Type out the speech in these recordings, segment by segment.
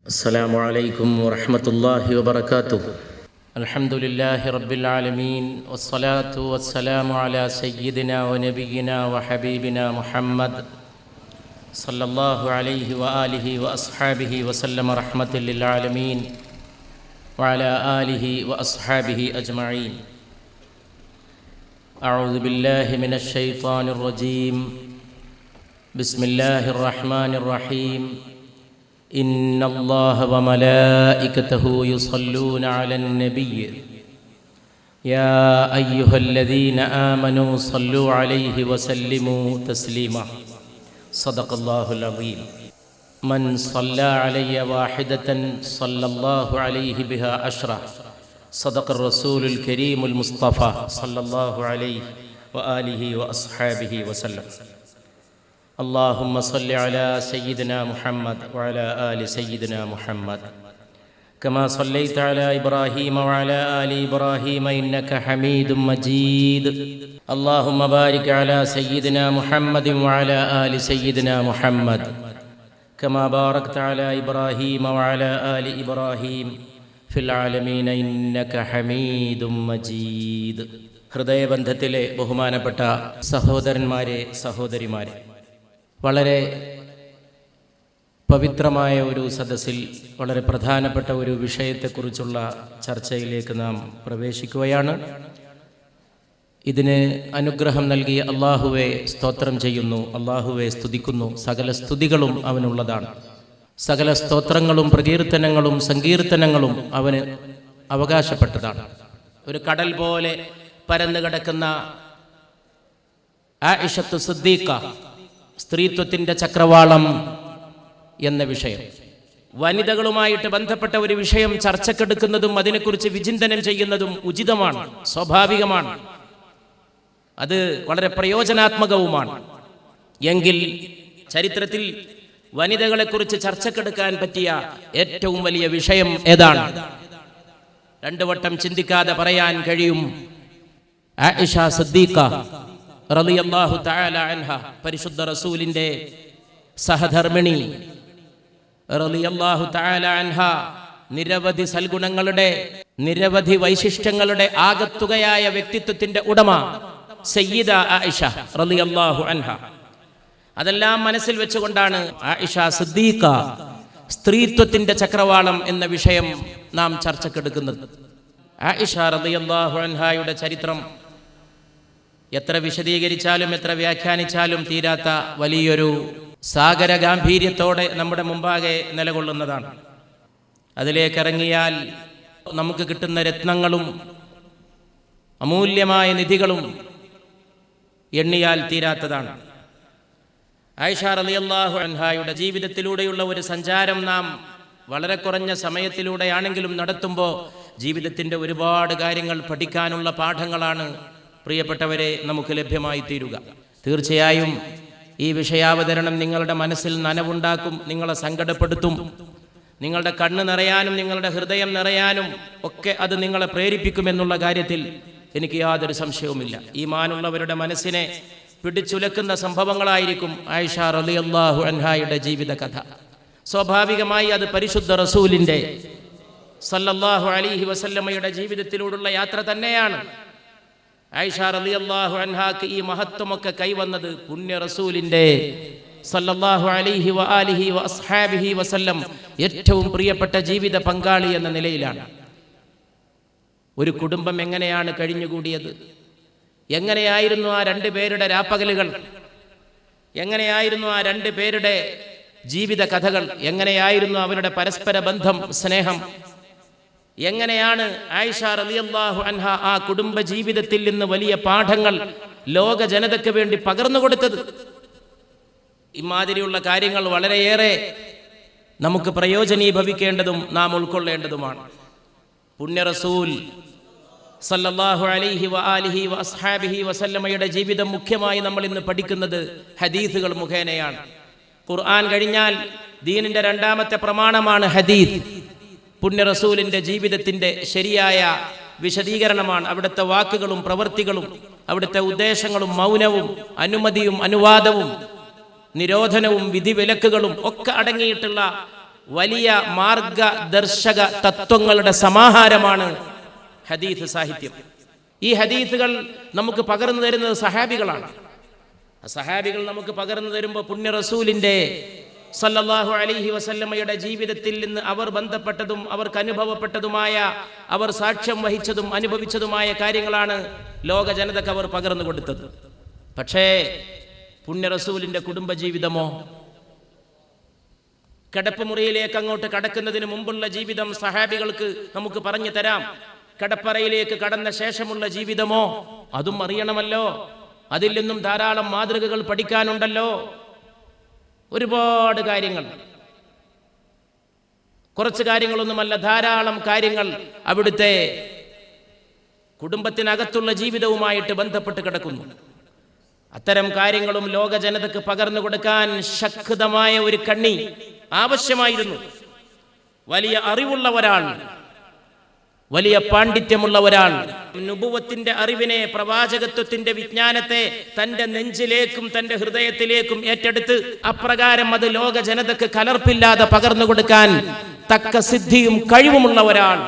السلام عليكم ورحمة الله وبركاته. الحمد لله رب العالمين والصلاة والسلام على سيدنا ونبينا وحبيبنا محمد صلى الله عليه وآله وأصحابه وسلم رحمة للعالمين وعلى آله وأصحابه أجمعين. أعوذ بالله من الشيطان الرجيم. بسم الله الرحمن الرحيم. إن الله وملائكته يصلون على النبي يا أيها الذين آمنوا صلوا عليه وسلموا تسليما. صدق الله العظيم. من صلى علي واحدة صلى الله عليه بها عشرة. صدق الرسول الكريم المصطفى صلى الله عليه وآله وأصحابه وسلم. اللهم صل على سيدنا محمد وعلى آل سيدنا محمد كما صليت على إبراهيم وعلى آل إبراهيم إنك حميد مجيد. اللهم بارك على سيدنا محمد وعلى آل سيدنا محمد كما باركت على إبراهيم وعلى آل إبراهيم في العالمين إنك حميد مجيد. ഹൃദയബന്ധത്തിലെ ബഹുമാനപ്പെട്ട സഹോദരന്മാരെ സഹോദരിമാരെ, വളരെ പവിത്രമായ ഒരു സദസ്സിൽ വളരെ പ്രധാനപ്പെട്ട ഒരു വിഷയത്തെക്കുറിച്ചുള്ള ചർച്ചയിലേക്ക് നാം പ്രവേശിക്കുകയാണ്. ഇതിന് അനുഗ്രഹം നൽകിയ അള്ളാഹുവെ സ്തോത്രം ചെയ്യുന്നു, അള്ളാഹുവെ സ്തുതിക്കുന്നു. സകല സ്തുതികളും അവനുള്ളതാണ്. സകല സ്തോത്രങ്ങളും പ്രകീർത്തനങ്ങളും സങ്കീർത്തനങ്ങളും അവന് അവകാശപ്പെട്ടതാണ്. ഒരു കടൽ പോലെ പരന്നു കിടക്കുന്ന ആയിഷത്തു സിദ്ദീഖ, സ്ത്രീത്വത്തിൻ്റെ ചക്രവാളം എന്ന വിഷയം, വനിതകളുമായിട്ട് ബന്ധപ്പെട്ട ഒരു വിഷയം ചർച്ചക്കെടുക്കുന്നതും അതിനെക്കുറിച്ച് വിചിന്തനം ചെയ്യുന്നതും ഉചിതമാണ്, സ്വാഭാവികമാണ്. അത് വളരെ പ്രയോജനാത്മകവുമാണ്. എങ്കിൽ ചരിത്രത്തിൽ വനിതകളെക്കുറിച്ച് ചർച്ചക്കെടുക്കാൻ പറ്റിയ ഏറ്റവും വലിയ വിഷയം ഏതാണ്? രണ്ടു വട്ടം ചിന്തിക്കാതെ പറയാൻ കഴിയും. ആയിഷ സിദ്ദീഖ റളിയല്ലാഹു തആല അൻഹ, പരിശുദ്ധ റസൂലിന്റെ സഹധർമ്മിണി റളിയല്ലാഹു തആല അൻഹ, നിരവധി സൽഗുണങ്ങളുടെ നിരവധി വൈശിഷ്ട്യങ്ങളുടെ ആകത്തുകയായ വ്യക്തിത്വത്തിന്റെ ഉടമ സയ്യിദ ആയിഷ റളിയല്ലാഹു അൻഹ. അതെല്ലാം മനസ്സിൽ വെച്ചുകൊണ്ടാണ് ആയിഷ സിദ്ദീഖ, സ്ത്രീത്വത്തിന്റെ ചക്രവാളം എന്ന വിഷയം നാം ചർച്ചക്കെടുക്കുന്നത്. ആയിഷ റളിയല്ലാഹു അൻഹയുടെ ചരിത്രം എത്ര വിശദീകരിച്ചാലും എത്ര വ്യാഖ്യാനിച്ചാലും തീരാത്ത വലിയൊരു സാഗര ഗാംഭീര്യത്തോടെ നമ്മുടെ മുമ്പാകെ നിലകൊള്ളുന്നതാണ്. അതിലേക്കിറങ്ങിയാൽ നമുക്ക് കിട്ടുന്ന രത്നങ്ങളും അമൂല്യമായ നിധികളും എണ്ണിയാൽ തീരാത്തതാണ്. ആയിഷ റളിയല്ലാഹു അൻഹയുടെ ജീവിതത്തിലൂടെയുള്ള ഒരു സഞ്ചാരം നാം വളരെ കുറഞ്ഞ സമയത്തിലൂടെയാണെങ്കിലും നടത്തുമ്പോൾ ജീവിതത്തിൻ്റെ ഒരുപാട് കാര്യങ്ങൾ പഠിക്കാനുള്ള പാഠങ്ങളാണ് പ്രിയപ്പെട്ടവരെ നമുക്ക് ലഭ്യമായി തീരുക. തീർച്ചയായും ഈ വിഷയാവതരണം നിങ്ങളുടെ മനസ്സിൽ നനവുണ്ടാക്കും, നിങ്ങളെ സങ്കടപ്പെടുത്തും. നിങ്ങളുടെ കണ്ണ് നിറയാനും നിങ്ങളുടെ ഹൃദയം നിറയാനും ഒക്കെ അത് നിങ്ങളെ പ്രേരിപ്പിക്കുമെന്നുള്ള കാര്യത്തിൽ എനിക്ക് യാതൊരു സംശയവുമില്ല. ഈമാനുള്ളവരുടെ മനസ്സിനെ പിടിച്ചുലക്കുന്ന സംഭവങ്ങളായിരിക്കും ആയിഷ റളിയല്ലാഹു അൻഹയുടെ ജീവിത കഥ. സ്വാഭാവികമായി അത് പരിശുദ്ധ റസൂലിൻ്റെ സല്ലല്ലാഹു അലൈഹി വസല്ലമയുടെ ജീവിതത്തിലൂടെയുള്ള യാത്ര തന്നെയാണ്. ആയിഷ റളിയല്ലാഹു അൻഹാക്ക് ഈ മഹത്വമൊക്കെ കൈവന്നത് പുണ്യ റസൂലിന്റെ സല്ലല്ലാഹു അലൈഹി വആലിഹി വഅസ്ഹാബിഹി വസല്ലം ഏറ്റവും പ്രിയപ്പെട്ട ജീവിത പങ്കാളി എന്ന നിലയിലാണ്. ഒരു കുടുംബം എങ്ങനെയാണ് കഴിഞ്ഞുകൂടിയത്, എങ്ങനെയായിരുന്നു ആ രണ്ടു പേരുടെ രാപ്പകലുകൾ, എങ്ങനെയായിരുന്നു ആ രണ്ടു പേരുടെ ജീവിത കഥകൾ, എങ്ങനെയായിരുന്നു അവരുടെ പരസ്പര ബന്ധം, സ്നേഹം, എങ്ങനെയാണ് ആയിഷ റളിയല്ലാഹു അൻഹ ആ കുടുംബ ജീവിതത്തിൽ നിന്ന് വലിയ പാഠങ്ങൾ ലോക ജനതയ്ക്ക് വേണ്ടി പകർന്നു കൊടുത്തത്. ഇമാതിരിയുള്ള കാര്യങ്ങൾ വളരെയേറെ നമുക്ക് പ്രയോജനീഭവിക്കേണ്ടതും നാം ഉൾക്കൊള്ളേണ്ടതുമാണ്. പുണ്യ റസൂൽ സല്ലല്ലാഹു അലൈഹി വആലിഹി വഅസ്ഹാബിഹി വസല്ലമയുടെ ജീവിതം മുഖ്യമായി നമ്മൾ ഇന്ന് പഠിക്കുന്നത് ഹദീസുകൾ മുഖേനയാണ്. ഖുർആൻ കഴിഞ്ഞാൽ ദീനിന്റെ രണ്ടാമത്തെ പ്രമാണമാണ് ഹദീസ്. പുണ്യ റസൂലിന്റെ ജീവിതത്തിന്റെ ശരിയായ വിശദീകരണമാണ്. അവിടുത്തെ വാക്കുകളും പ്രവൃത്തികളും അവിടുത്തെ ഉദ്ദേശങ്ങളും മൗനവും അനുമതിയും അനുവാദവും നിരോധനവും വിധിവിലക്കുകളും ഒക്കെ അടങ്ങിയിട്ടുള്ള വലിയ മാർഗദർശക തത്വങ്ങളുടെ സമാഹാരമാണ് ഹദീസ് സാഹിത്യം. ഈ ഹദീസുകൾ നമുക്ക് പകർന്നു തരുന്നത് സഹാബികളാണ്. സഹാബികൾ നമുക്ക് പകർന്നു തരുമ്പോൾ പുണ്യ റസൂലിന്റെ സല്ലല്ലാഹു അലൈഹി വസല്ലമയുടെ ജീവിതത്തിൽ നിന്ന് അവർ ബന്ധപ്പെട്ടതും അവർക്ക് അനുഭവപ്പെട്ടതുമായ, അവർ സാക്ഷ്യം വഹിച്ചതും അനുഭവിച്ചതുമായ കാര്യങ്ങളാണ് ലോക ജനതക്ക് അവർ പകർന്നു കൊടുത്തത്. പക്ഷേ പുണ്യ റസൂലിന്റെ കുടുംബജീവിതമോ, കിടപ്പുമുറിയിലേക്ക് അങ്ങോട്ട് കടക്കുന്നതിന് മുമ്പുള്ള ജീവിതം സഹാബികൾക്ക് നമുക്ക് പറഞ്ഞു തരാം. കിടപ്പറയിലേക്ക് കടന്ന ശേഷമുള്ള ജീവിതമോ അതും അറിയണമല്ലോ. അതിൽ നിന്നും ധാരാളം മാതൃകകൾ പഠിക്കാനുണ്ടല്ലോ. ഒരുപാട് കാര്യങ്ങൾ, കുറച്ച് കാര്യങ്ങളൊന്നുമല്ല, ധാരാളം കാര്യങ്ങൾ അവിടുത്തെ കുടുംബത്തിനകത്തുള്ള ജീവിതവുമായിട്ട് ബന്ധപ്പെട്ട് കിടക്കുന്നു. അത്തരം കാര്യങ്ങളും ലോക ജനതക്ക് പകർന്നു കൊടുക്കാൻ ശക്തമായ ഒരു കണ്ണി ആവശ്യമായിരുന്നു. വലിയ അറിവുള്ള ഒരാൾ, വലിയ പാണ്ഡിത്യമുള്ള ഒരാൾ നുബുവത്തിന്റെ അറിവിനെ, പ്രവാചകത്വത്തിന്റെ വിജ്ഞാനത്തെ തന്റെ നെഞ്ചിലേക്കും തന്റെ ഹൃദയത്തിലേക്കും ഏറ്റെടുത്ത് അപ്രകാരം അത് ലോക ജനതക്ക് കലർപ്പില്ലാതെ പകർന്നു കൊടുക്കാൻ തക്ക സിദ്ധിയും കഴിവുമുള്ള ഒരാൾ,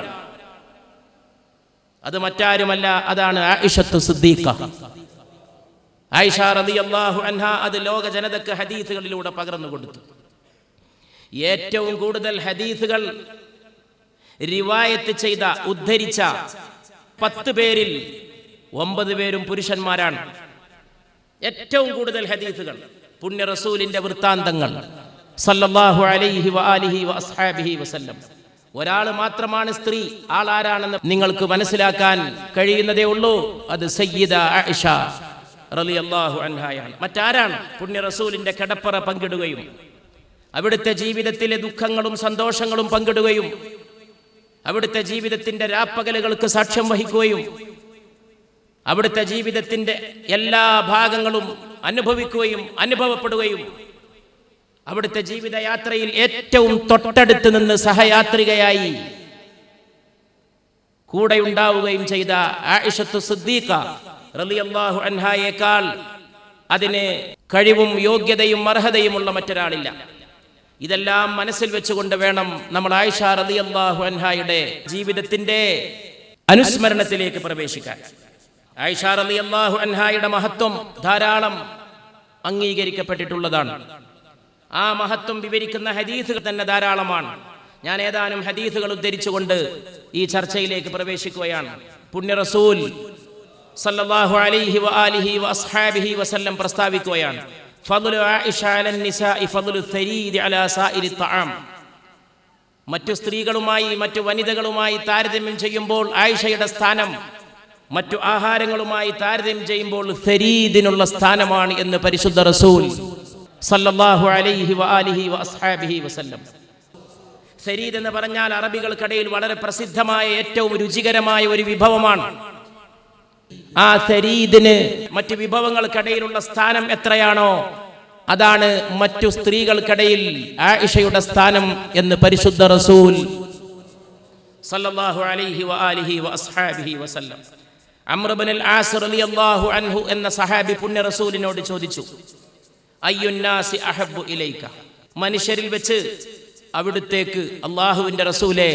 അത് മറ്റാരുമല്ല, അതാണ് ആയിഷത്തു സിദ്ദീഖ. ആയിഷ റളിയല്ലാഹു അൻഹ അത് ലോക ജനതക്ക് ഹദീസുകളിലൂടെ പകർന്നു കൊടുത്തു. ഏറ്റവും കൂടുതൽ ഹദീസുകൾ റിവായത്ത് ചെയ്ത, ഉദ്ധരിച്ച 10 പേരിൽ 9 പേരും പുരുഷന്മാരാണ്. ഏറ്റവും കൂടുതൽ ഹദീസുകൾ, പുണ്യ റസൂലിന്റെ വൃത്താന്തങ്ങൾ സല്ലല്ലാഹു അലൈഹി വആലിഹി വഅസ്ഹാബിഹി വസല്ലം. ഒരാൾ മാത്രമാണ് സ്ത്രീ. ആളാരാണെന്ന് നിങ്ങൾക്ക് മനസ്സിലാക്കാൻ കഴിയുന്നതേ ഉള്ളൂ. അത് സയ്യിദ ആയിഷ റളിയല്ലാഹു അൻഹയാണ്. മറ്റാരാണ്? പുണ്യ റസൂലിന്റെ കിടപ്പറ പങ്കിടുകയും അവിടുത്തെ ജീവിതത്തിലെ ദുഃഖങ്ങളും സന്തോഷങ്ങളും പങ്കിടുകയും അവിടുത്തെ ജീവിതത്തിന്റെ രാപ്പകലുകൾക്ക് സാക്ഷ്യം വഹിക്കുകയും അവിടുത്തെ ജീവിതത്തിന്റെ എല്ലാ ഭാഗങ്ങളും അനുഭവിക്കുകയും അനുഭവപ്പെടുകയും അവിടുത്തെ ജീവിതയാത്രയിൽ ഏറ്റവും തൊട്ടടുത്ത് നിന്ന് സഹയാത്രികയായി കൂടെ ഉണ്ടാവുകയും ചെയ്ത ആയിഷത്തു സിദ്ദീഖ റളിയല്ലാഹു അൻഹയേക്കാൾ അതിന് കഴിവും യോഗ്യതയും അർഹതയുമുള്ള മറ്റൊരാളില്ല. ഇതെല്ലാം മനസ്സിൽ വെച്ചുകൊണ്ട് വേണം നമ്മൾ ആയിഷ റളിയല്ലാഹു അൻഹയുടെ ജീവിതത്തിന്റെ അനുസ്മരണത്തിലേക്ക് പ്രവേശിക്കാൻ. ആയിഷ റളിയല്ലാഹു അൻഹയുടെ മഹത്വം ധാരാളം അംഗീകരിക്കപ്പെട്ടിട്ടുള്ളതാണ്. ആ മഹത്വം വിവരിക്കുന്ന ഹദീസുകൾ തന്നെ ധാരാളമാണ്. ഞാൻ ഏതാനും ഹദീസുകൾ ഉദ്ധരിച്ചുകൊണ്ട് ഈ ചർച്ചയിലേക്ക് പ്രവേശിക്കുകയാണ്. പുണ്യ റസൂൽ സല്ലല്ലാഹു അലൈഹി വആലിഹി വഅസ്ഹാബിഹി വസല്ലം പ്രസ്താവിക്കുകയാണ്, ഫദ്ലു ആയിഷ അലൻ നിസാഇ ഫദ്ലു തരീദി അലാ സായിരി തആം. മറ്റു സ്ത്രീകളുമായി, മറ്റു വനിതകളുമായി താരതമ്യം ചെയ്യുമ്പോൾ ആയിഷയുടെ സ്ഥാനം മറ്റു ആഹാരങ്ങളുമായി താരതമ്യം ചെയ്യുമ്പോൾ തരീദിനുള്ള സ്ഥാനമാണ് എന്ന് പരിശുദ്ധ റസൂൽ സല്ലല്ലാഹു അലൈഹി വആലിഹി വഅസ്ഹാബിഹി വസല്ലം. തരീദ് എന്ന് പറഞ്ഞാൽ അറബികൾക്കിടയിൽ വളരെ പ്രസിദ്ധമായ, ഏറ്റവും രുചികരമായ ഒരു വിഭവമാണ്. ആ തരീദിന് മറ്റു വിഭവങ്ങൾക്കിടയിലുള്ള സ്ഥാനം എത്രയാണോ അതാണ് മറ്റു സ്ത്രീകൾക്കിടയിൽ ആയിഷയുടെ സ്ഥാനം എന്ന് പരിശുദ്ധ റസൂൽ സല്ലല്ലാഹു അലൈഹി വആലിഹി വഅസ്ഹാബിഹി വസല്ലം. അംർ ഇബ്നുൽ ആസ് റളിയല്ലാഹു അൻഹു എന്ന സഹാബി പുണ്യ റസൂലിനോട് ചോദിച്ചു, അയ്യുന്നാസി അഹബ്ബു ഇലൈക, മനുഷ്യരിൽ വെച്ച് അവിടുത്തേക്ക് അല്ലാഹുവിന്റെ റസൂലേ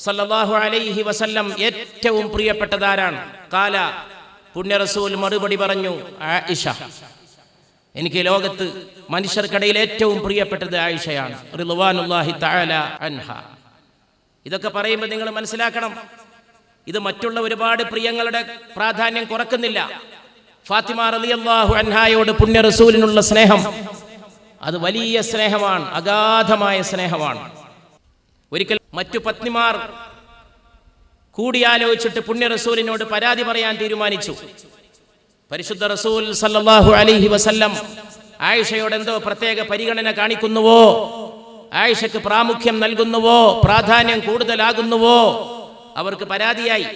സല്ലല്ലാഹു അലൈഹി വസല്ലം ഏറ്റവും പ്രിയപ്പെട്ടതാരാണ്? ഖാല, പുണ്യ റസൂൽ മറുപടി പറഞ്ഞു, ആയിഷ. എനിക്ക് ലോകത്ത് മനുഷ്യർക്കിടയിൽ ഏറ്റവും പ്രിയപ്പെട്ടത് ആയിഷയാണ് റിളവാനുല്ലാഹി തആല അൻഹ. ഇതൊക്കെ പറയുമ്പോൾ നിങ്ങൾ മനസ്സിലാക്കണം, ഇത് മറ്റുള്ള ഒരുപാട് പ്രിയങ്ങളുടെ പ്രാധാന്യം കുറക്കുന്നില്ല. ഫാത്തിമ റളിയല്ലാഹു അൻഹയോട് പുണ്യ റസൂലിനുള്ള സ്നേഹം അത് വലിയ സ്നേഹമാണ്, അഗാധമായ സ്നേഹമാണ്. ഒരിക്കൽ മറ്റു പത്നിമാർ കൂടിയാലോചിച്ചിട്ട് പുണ്യ റസൂലിനോട് പരാതി പറയാൻ തീരുമാനിച്ചു. പരിശുദ്ധ റസൂൽ സല്ലല്ലാഹു അലൈഹി വസല്ലം ആയിഷയോട് എന്തോ പ്രത്യേക പരിഗണന കാണിക്കുന്നുവോ, ആയിഷയ്ക്ക് പ്രാമുഖ്യം നൽകുന്നുവോ, പ്രാധാന്യം കൂടുതലാകുന്നുവോ, അവർക്ക് പരാതിയായി.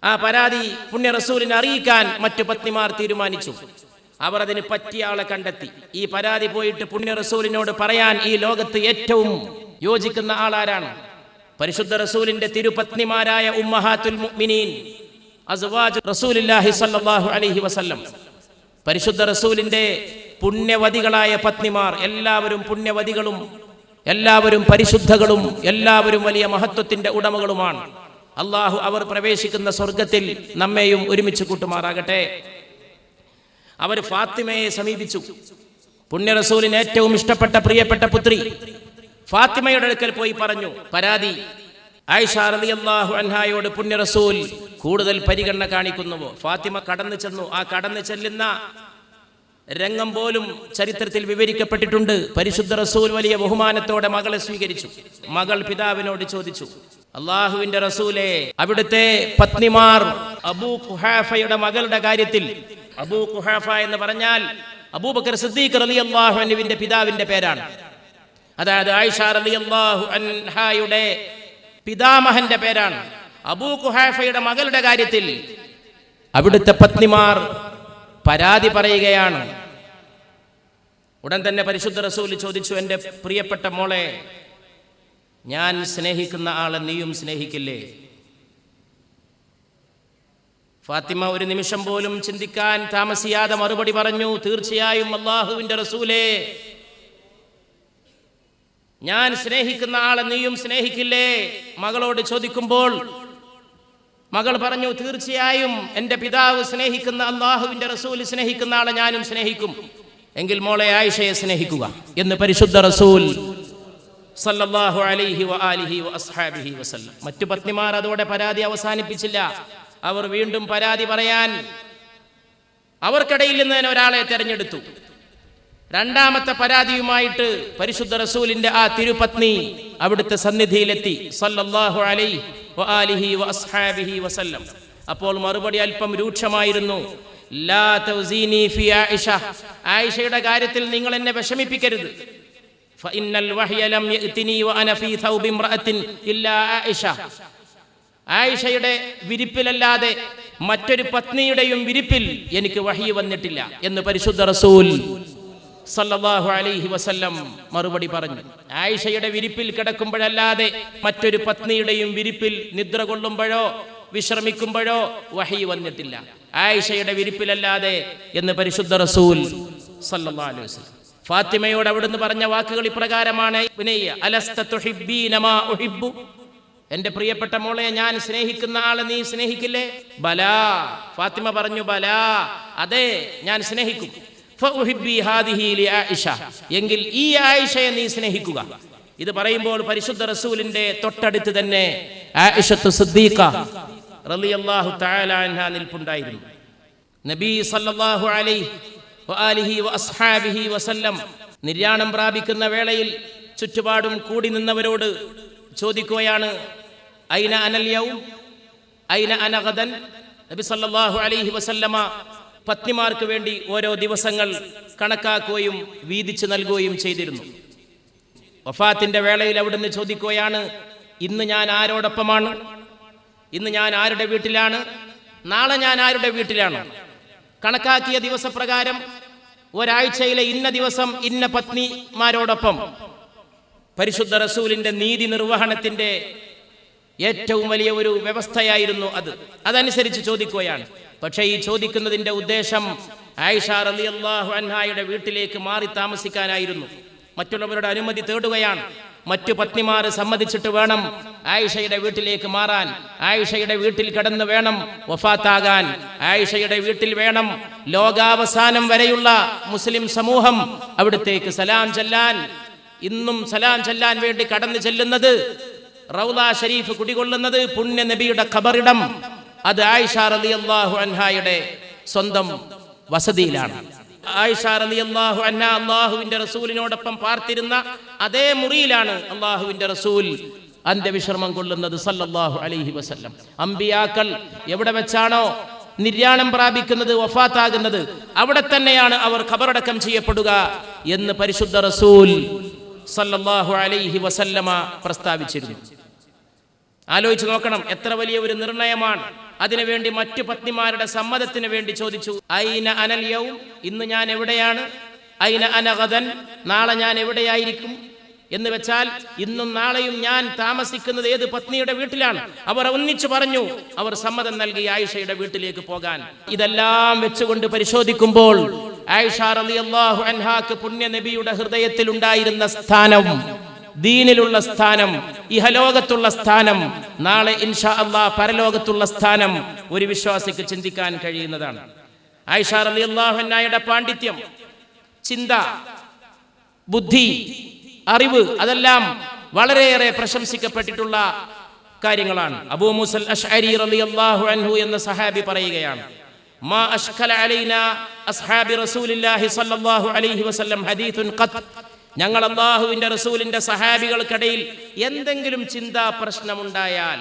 ആ പരാതി പുണ്യ റസൂലിനെ അറിയിക്കാൻ മറ്റു പത്നിമാർ തീരുമാനിച്ചു. അവർ അതിന് പറ്റിയ ആളെ കണ്ടെത്തി. ഈ പരാതി പോയിട്ട് പുണ്യ റസൂലിനോട് പറയാൻ ഈ ലോകത്ത് ഏറ്റവും യോജിക്കുന്ന ആളാരാണ്? പരിശുദ്ധ റസൂലിന്റെ തിരുപത്നിമാരായ ഉമ്മഹാത്തുൽ മുഅ്മിനീൻ അസ്വാജ് റസൂലുള്ളാഹി സ്വല്ലല്ലാഹു അലൈഹി വസല്ലം. പരിശുദ്ധ റസൂലിന്റെ പുണ്യവതികളായ പത്നിമാർ, എല്ലാവരും പുണ്യവതികളും എല്ലാവരും പരിശുദ്ധകളും എല്ലാവരും വലിയ മഹത്വത്തിന്റെ ഉടമകളുമാണ്. അള്ളാഹു അവർ പ്രവേശിക്കുന്ന സ്വർഗത്തിൽ നമ്മെയും ഒരുമിച്ച് കൂട്ടുമാറാകട്ടെ. അവർ ഫാത്തിമയെ സമീപിച്ചു. പുണ്യ റസൂലിന് ഏറ്റവും ഇഷ്ടപ്പെട്ട പ്രിയപ്പെട്ട പുത്രി ഫാത്തിമയുടെ അടുക്കൽ പോയി പറഞ്ഞു പരാതി. ആയിഷ റളിയല്ലാഹു അൻഹായോട് പുണ്യ റസൂൽ കൂടുതൽ പരിഗണന കാണിക്കുന്നുവോ? ഫാത്തിമ കടന്നു ചെന്നു. ആ കടന്നു ചെല്ലുന്ന രംഗം പോലും ചരിത്രത്തിൽ വിവരിക്കപ്പെട്ടിട്ടുണ്ട്. പരിശുദ്ധ റസൂൽ വലിയ ബഹുമാനത്തോടെ മകളെ സ്വീകരിച്ചു. മകൾ പിതാവിനോട് ചോദിച്ചു, അള്ളാഹുവിന്റെ റസൂലേ, അവിടുത്തെ പത്നിമാർ അബൂ ഖുഹാഫയുടെ മകളുടെ കാര്യത്തിൽ, അബൂ ഖുഹാഫ എന്ന് പറഞ്ഞാൽ അബൂബക്കർ സിദ്ദീഖ് റളിയല്ലാഹു അൻഹുവിന്റെ പിതാവിന്റെ പേരാണ്. അതായത് ആയിഷ റളിയല്ലാഹു അൻഹായുടെ പിതാമഹന്റെ പേരാണ്. അബൂ ഖുഹാഫയുടെ മകളുടെ കാര്യത്തിൽ അവിടുത്തെ പത്നിമാർ പരാതി പറയുകയാണ്. ഉടൻ തന്നെ പരിശുദ്ധ റസൂൽ ചോദിച്ചു, എൻ്റെ പ്രിയപ്പെട്ട മോളെ, ഞാൻ സ്നേഹിക്കുന്ന ആളെ നീയും സ്നേഹിക്കില്ലേ? ഫാത്തിമ ഒരു നിമിഷം പോലും ചിന്തിക്കാൻ താമസിയാതെ മറുപടി പറഞ്ഞു, തീർച്ചയായും അല്ലാഹുവിന്റെ റസൂലേ, ഞാൻ സ്നേഹിക്കുന്ന ആളെ നീയും സ്നേഹിക്കില്ലേ? മകളോട് ചോദിക്കുമ്പോൾ മകൾ പറഞ്ഞു, തീർച്ചയായും എൻ്റെ പിതാവ് സ്നേഹിക്കുന്ന അല്ലാഹുവിന്റെ റസൂൽ സ്നേഹിക്കുന്ന ആളെ ഞാനും സ്നേഹിക്കും. എങ്കിൽ മോളെ ആയിഷയെ സ്നേഹിക്കുക എന്ന് പരിശുദ്ധ റസൂൽ സല്ലല്ലാഹു അലൈഹി വആലിഹി വഅസ്ഹാബിഹി വസല്ലം. മറ്റു പത്നിമാർ അതോടെ പരാതി അവസാനിപ്പിച്ചില്ല. അവർ വീണ്ടും പരാതി പറയാൻ അവർക്കിടയിൽ നിന്ന് ഒരാളെ തെരഞ്ഞെടുത്തു. രണ്ടാമത്തെ പരാതിയുമായിട്ട് പരിശുദ്ധ റസൂലിന്റെ ആ തിരുപത്നി അവിടുത്തെ സന്നിധിയിലെത്തി സല്ലല്ലാഹു അലൈഹി വആലിഹി വഅസ്ഹാബിഹി വസല്ലം. അപ്പോൾ മറുപടി അല്പം രൂക്ഷമായിരുന്നു. ലാ തൗസീനി ഫി ആയിഷ, ആയിഷയുടെ കാര്യത്തിൽ നിങ്ങൾ എന്നെ വിഷമിപ്പിക്കരുത്. ഫഇന്നൽ വഹ്യ ലം യഅതിനി വഅന ഫീ തൗബി ഇംറഅത്തിൻ ഇല്ലാ ആയിഷ, ആയിഷയുടെ വിരിപ്പിലല്ലാതെ മറ്റൊരു പത്നിയുടെയും വിരിപ്പിൽ എനിക്ക് വഹി വന്നിട്ടില്ല എന്ന് പരിശുദ്ധ റസൂൽ സല്ലല്ലാഹു അലൈഹി വസല്ലം മറുപടി പറഞ്ഞു. ആയിഷയുടെ വിരിപ്പിൽ കിടക്കുമ്പോഴല്ലാതെ മറ്റൊരു പത്നിയുടെയും വിരിപ്പിൽ നിദ്ര കൊള്ളുമ്പോഴോ വിശ്രമിക്കുമ്പോഴോ വഹി വന്നിട്ടില്ല, ആയിഷയുടെ വിരിപ്പിലല്ലാതെ എന്ന് പരിശുദ്ധ റസൂൽ സല്ലല്ലാഹു അലൈഹി വസല്ലം. ഫാത്തിമയോട് അവിടുന്ന് പറഞ്ഞ വാക്കുകൾ ഇപ്രകാരമാണ്, അലസ്ത തുഹിബ്ബീന മാ ഉഹിബ്ബു, എന്റെ പ്രിയപ്പെട്ട മോളെ, ഞാൻ സ്നേഹിക്കുന്ന ആളെ നീ സ്നേഹിക്കില്ലേ? ബലാ, ഫാത്തിമ പറഞ്ഞു, ബലാ, അതെ, ഞാൻ സ്നേഹിക്കും. ഫഉഹിബ്ബി ഹാദിഹി ലി ആയിഷ, എങ്കിൽ ഈ ആയിഷയെ നീ സ്നേഹിക്കുക. ഇത് പറയുമ്പോൾ പരിശുദ്ധ റസൂലിന്റെ തൊട്ടടുത്ത് തന്നെ ആയിഷത്തു സിദ്ദീഖ റളിയല്ലാഹു തആല അൻഹാ നിൽപ്പുണ്ടായിരുന്നു. നബി സല്ലല്ലാഹു അലൈഹി വആലിഹി വഅസ്ഹാബിഹി വസല്ലം നിര്യാണം പ്രാപിക്കുന്ന വേളയിൽ ചുറ്റുപാടും കൂടി നിന്നവരോട് ചോദിക്കുകയാണ്, ഐന അനൽ യൗം ഐന അന ഗദൻ. നബി സല്ലല്ലാഹു അലൈഹി വസല്ലമ പത്നിമാർക്ക് വേണ്ടി ഓരോ ദിവസങ്ങൾ കണക്കാക്കുകയും വീതിച്ചു നൽകുകയും ചെയ്തിരുന്നു. വഫാത്തിന്റെ വേളയിൽ അവിടുന്ന് ചോദിക്കുകയാണ്, ഇന്ന് ഞാൻ ആരോടൊപ്പമാണ്? ഇന്ന് ഞാൻ ആരുടെ വീട്ടിലാണ്? നാളെ ഞാൻ ആരുടെ വീട്ടിലാണ്? കണക്കാക്കിയ ദിവസപ്രകാരം ഒരാഴ്ചയിലെ ഇന്ന ദിവസം ഇന്ന പത്നിമാരോടൊപ്പം. പരിശുദ്ധ റസൂലിന്റെ നീതി നിർവഹണത്തിന്റെ ഏറ്റവും വലിയ ഒരു വ്യവസ്ഥയായിരുന്നു അത്. അതനുസരിച്ച് ചോദിക്കുകയാണ്. പക്ഷേ ഈ ചോദിക്കുന്നതിന്റെ ഉദ്ദേശം ആയിഷ റളിയല്ലാഹു അൻഹായുടെ വീട്ടിലേക്ക് മാറി താമസിക്കാനായിരുന്നു. മറ്റുള്ളവരുടെ അനുമതി തേടുകയാണ്. മറ്റു പത്നിമാർ സമ്മതിച്ചിട്ട് വേണം ആയിഷയുടെ വീട്ടിലേക്ക് മാറാൻ. ആയിഷയുടെ വീട്ടിൽ കിടന്ന് വേണം വഫാത്താകാൻ. ആയിഷയുടെ വീട്ടിൽ വേണം ലോകാവസാനം വരെയുള്ള മുസ്ലിം സമൂഹം അവിടത്തേക്ക് സലാം ചെല്ലാൻ. ഇന്നും സലാം ചെല്ലാൻ വേണ്ടി കടന്നു ചെല്ലുന്നത്, റൗള ഷരീഫ് കുടികൊള്ളുന്നത്, പുണ്യ നബിയുടെ ഖബറിടം, അത് ആയിഷ റളിയല്ലാഹു അൻഹായുടെ സ്വന്തം വസതിയിലാണ്. ആയിഷ റളിയല്ലാഹു അൻഹ അല്ലാഹുവിന്റെ റസൂലിനോടൊപ്പം പാർത്തിരുന്ന അതേ മുറിയിലാണ് അല്ലാഹുവിന്റെ റസൂൽ അന്ത്യവിശ്രമം കൊള്ളുന്നത് സല്ലല്ലാഹു അലൈഹി വസല്ലം. അമ്പിയാക്കൾ എവിടെ വെച്ചാണോ നിര്യാണം പ്രാപിക്കുന്നത്, വഫാത്താകുന്നത്, അവിടെ തന്നെയാണ് അവർ ഖബറടക്കം ചെയ്യപ്പെടുക എന്ന് പരിശുദ്ധ റസൂൽ സല്ലല്ലാഹു അലൈഹി വസല്ലമ പ്രസ്താവിച്ചിരുന്നു. ആലോചിച്ച് നോക്കണം, എത്ര വലിയ ഒരു നിർണയമാണ്. അതിനുവേണ്ടി മറ്റു പത്നിമാരുടെ സമ്മതത്തിന് വേണ്ടി ചോദിച്ചു, ഐന അനൽ യൗം, ഇന്ന് ഞാൻ എവിടെയാണ്? ഐന അന ഗദൻ, നാളെ ഞാൻ എവിടെയായിരിക്കും? എന്ന് വെച്ചാൽ ഇന്നും നാളെയും ഞാൻ താമസിക്കുന്നത് ഏത് പത്നിയുടെ വീട്ടിലാണ്? അവർ ഒന്നിച്ചു പറഞ്ഞു, അവർ സമ്മതം നൽകി ആയിഷയുടെ വീട്ടിലേക്ക് പോകാൻ. ഇതെല്ലാം വെച്ചുകൊണ്ട് പരിശോധിക്കുമ്പോൾ ആയിഷ റളിയല്ലാഹു അൻഹാക്ക് പുണ്യ നബിയുടെ ഹൃദയത്തിൽ ഉണ്ടായിരുന്ന സ്ഥാനം ദീനിലുള്ള സ്ഥാനം, ഇഹലോകത്തുള്ള സ്ഥാനം, നാളെ ഇൻഷാ അല്ലാഹ് പരലോകത്തുള്ള സ്ഥാനം ഒരു വിശ്വാസിക്ക് ചിന്തിക്കാൻ കഴിയുന്നതാണ്. ആയിഷ റളിയല്ലാഹു അൻഹയുടെ പാണ്ഡിത്യം, ചിന്ത, ബുദ്ധി, അറിവ് അതെല്ലാം വളരെയേറെ പ്രശംസിക്കപ്പെട്ടിട്ടുള്ള കാര്യങ്ങളാണ്. അബൂ മൂസൽ അശ്അരി റളിയല്ലാഹു അൻഹു എന്ന സഹാബി പറയുകയാണ്, മാ അഷ്കല അലൈനാ അസ്ഹാബി റസൂലില്ലാഹി സ്വല്ലല്ലാഹു അലൈഹി വസല്ലം ഹദീസുൻ ഖത്ത്. ഞങ്ങൾ അല്ലാഹുവിന്റെ റസൂലിന്റെ സഹാബികൾക്കിടയിൽ എന്തെങ്കിലും ചിന്താ പ്രശ്നമുണ്ടായാൽ,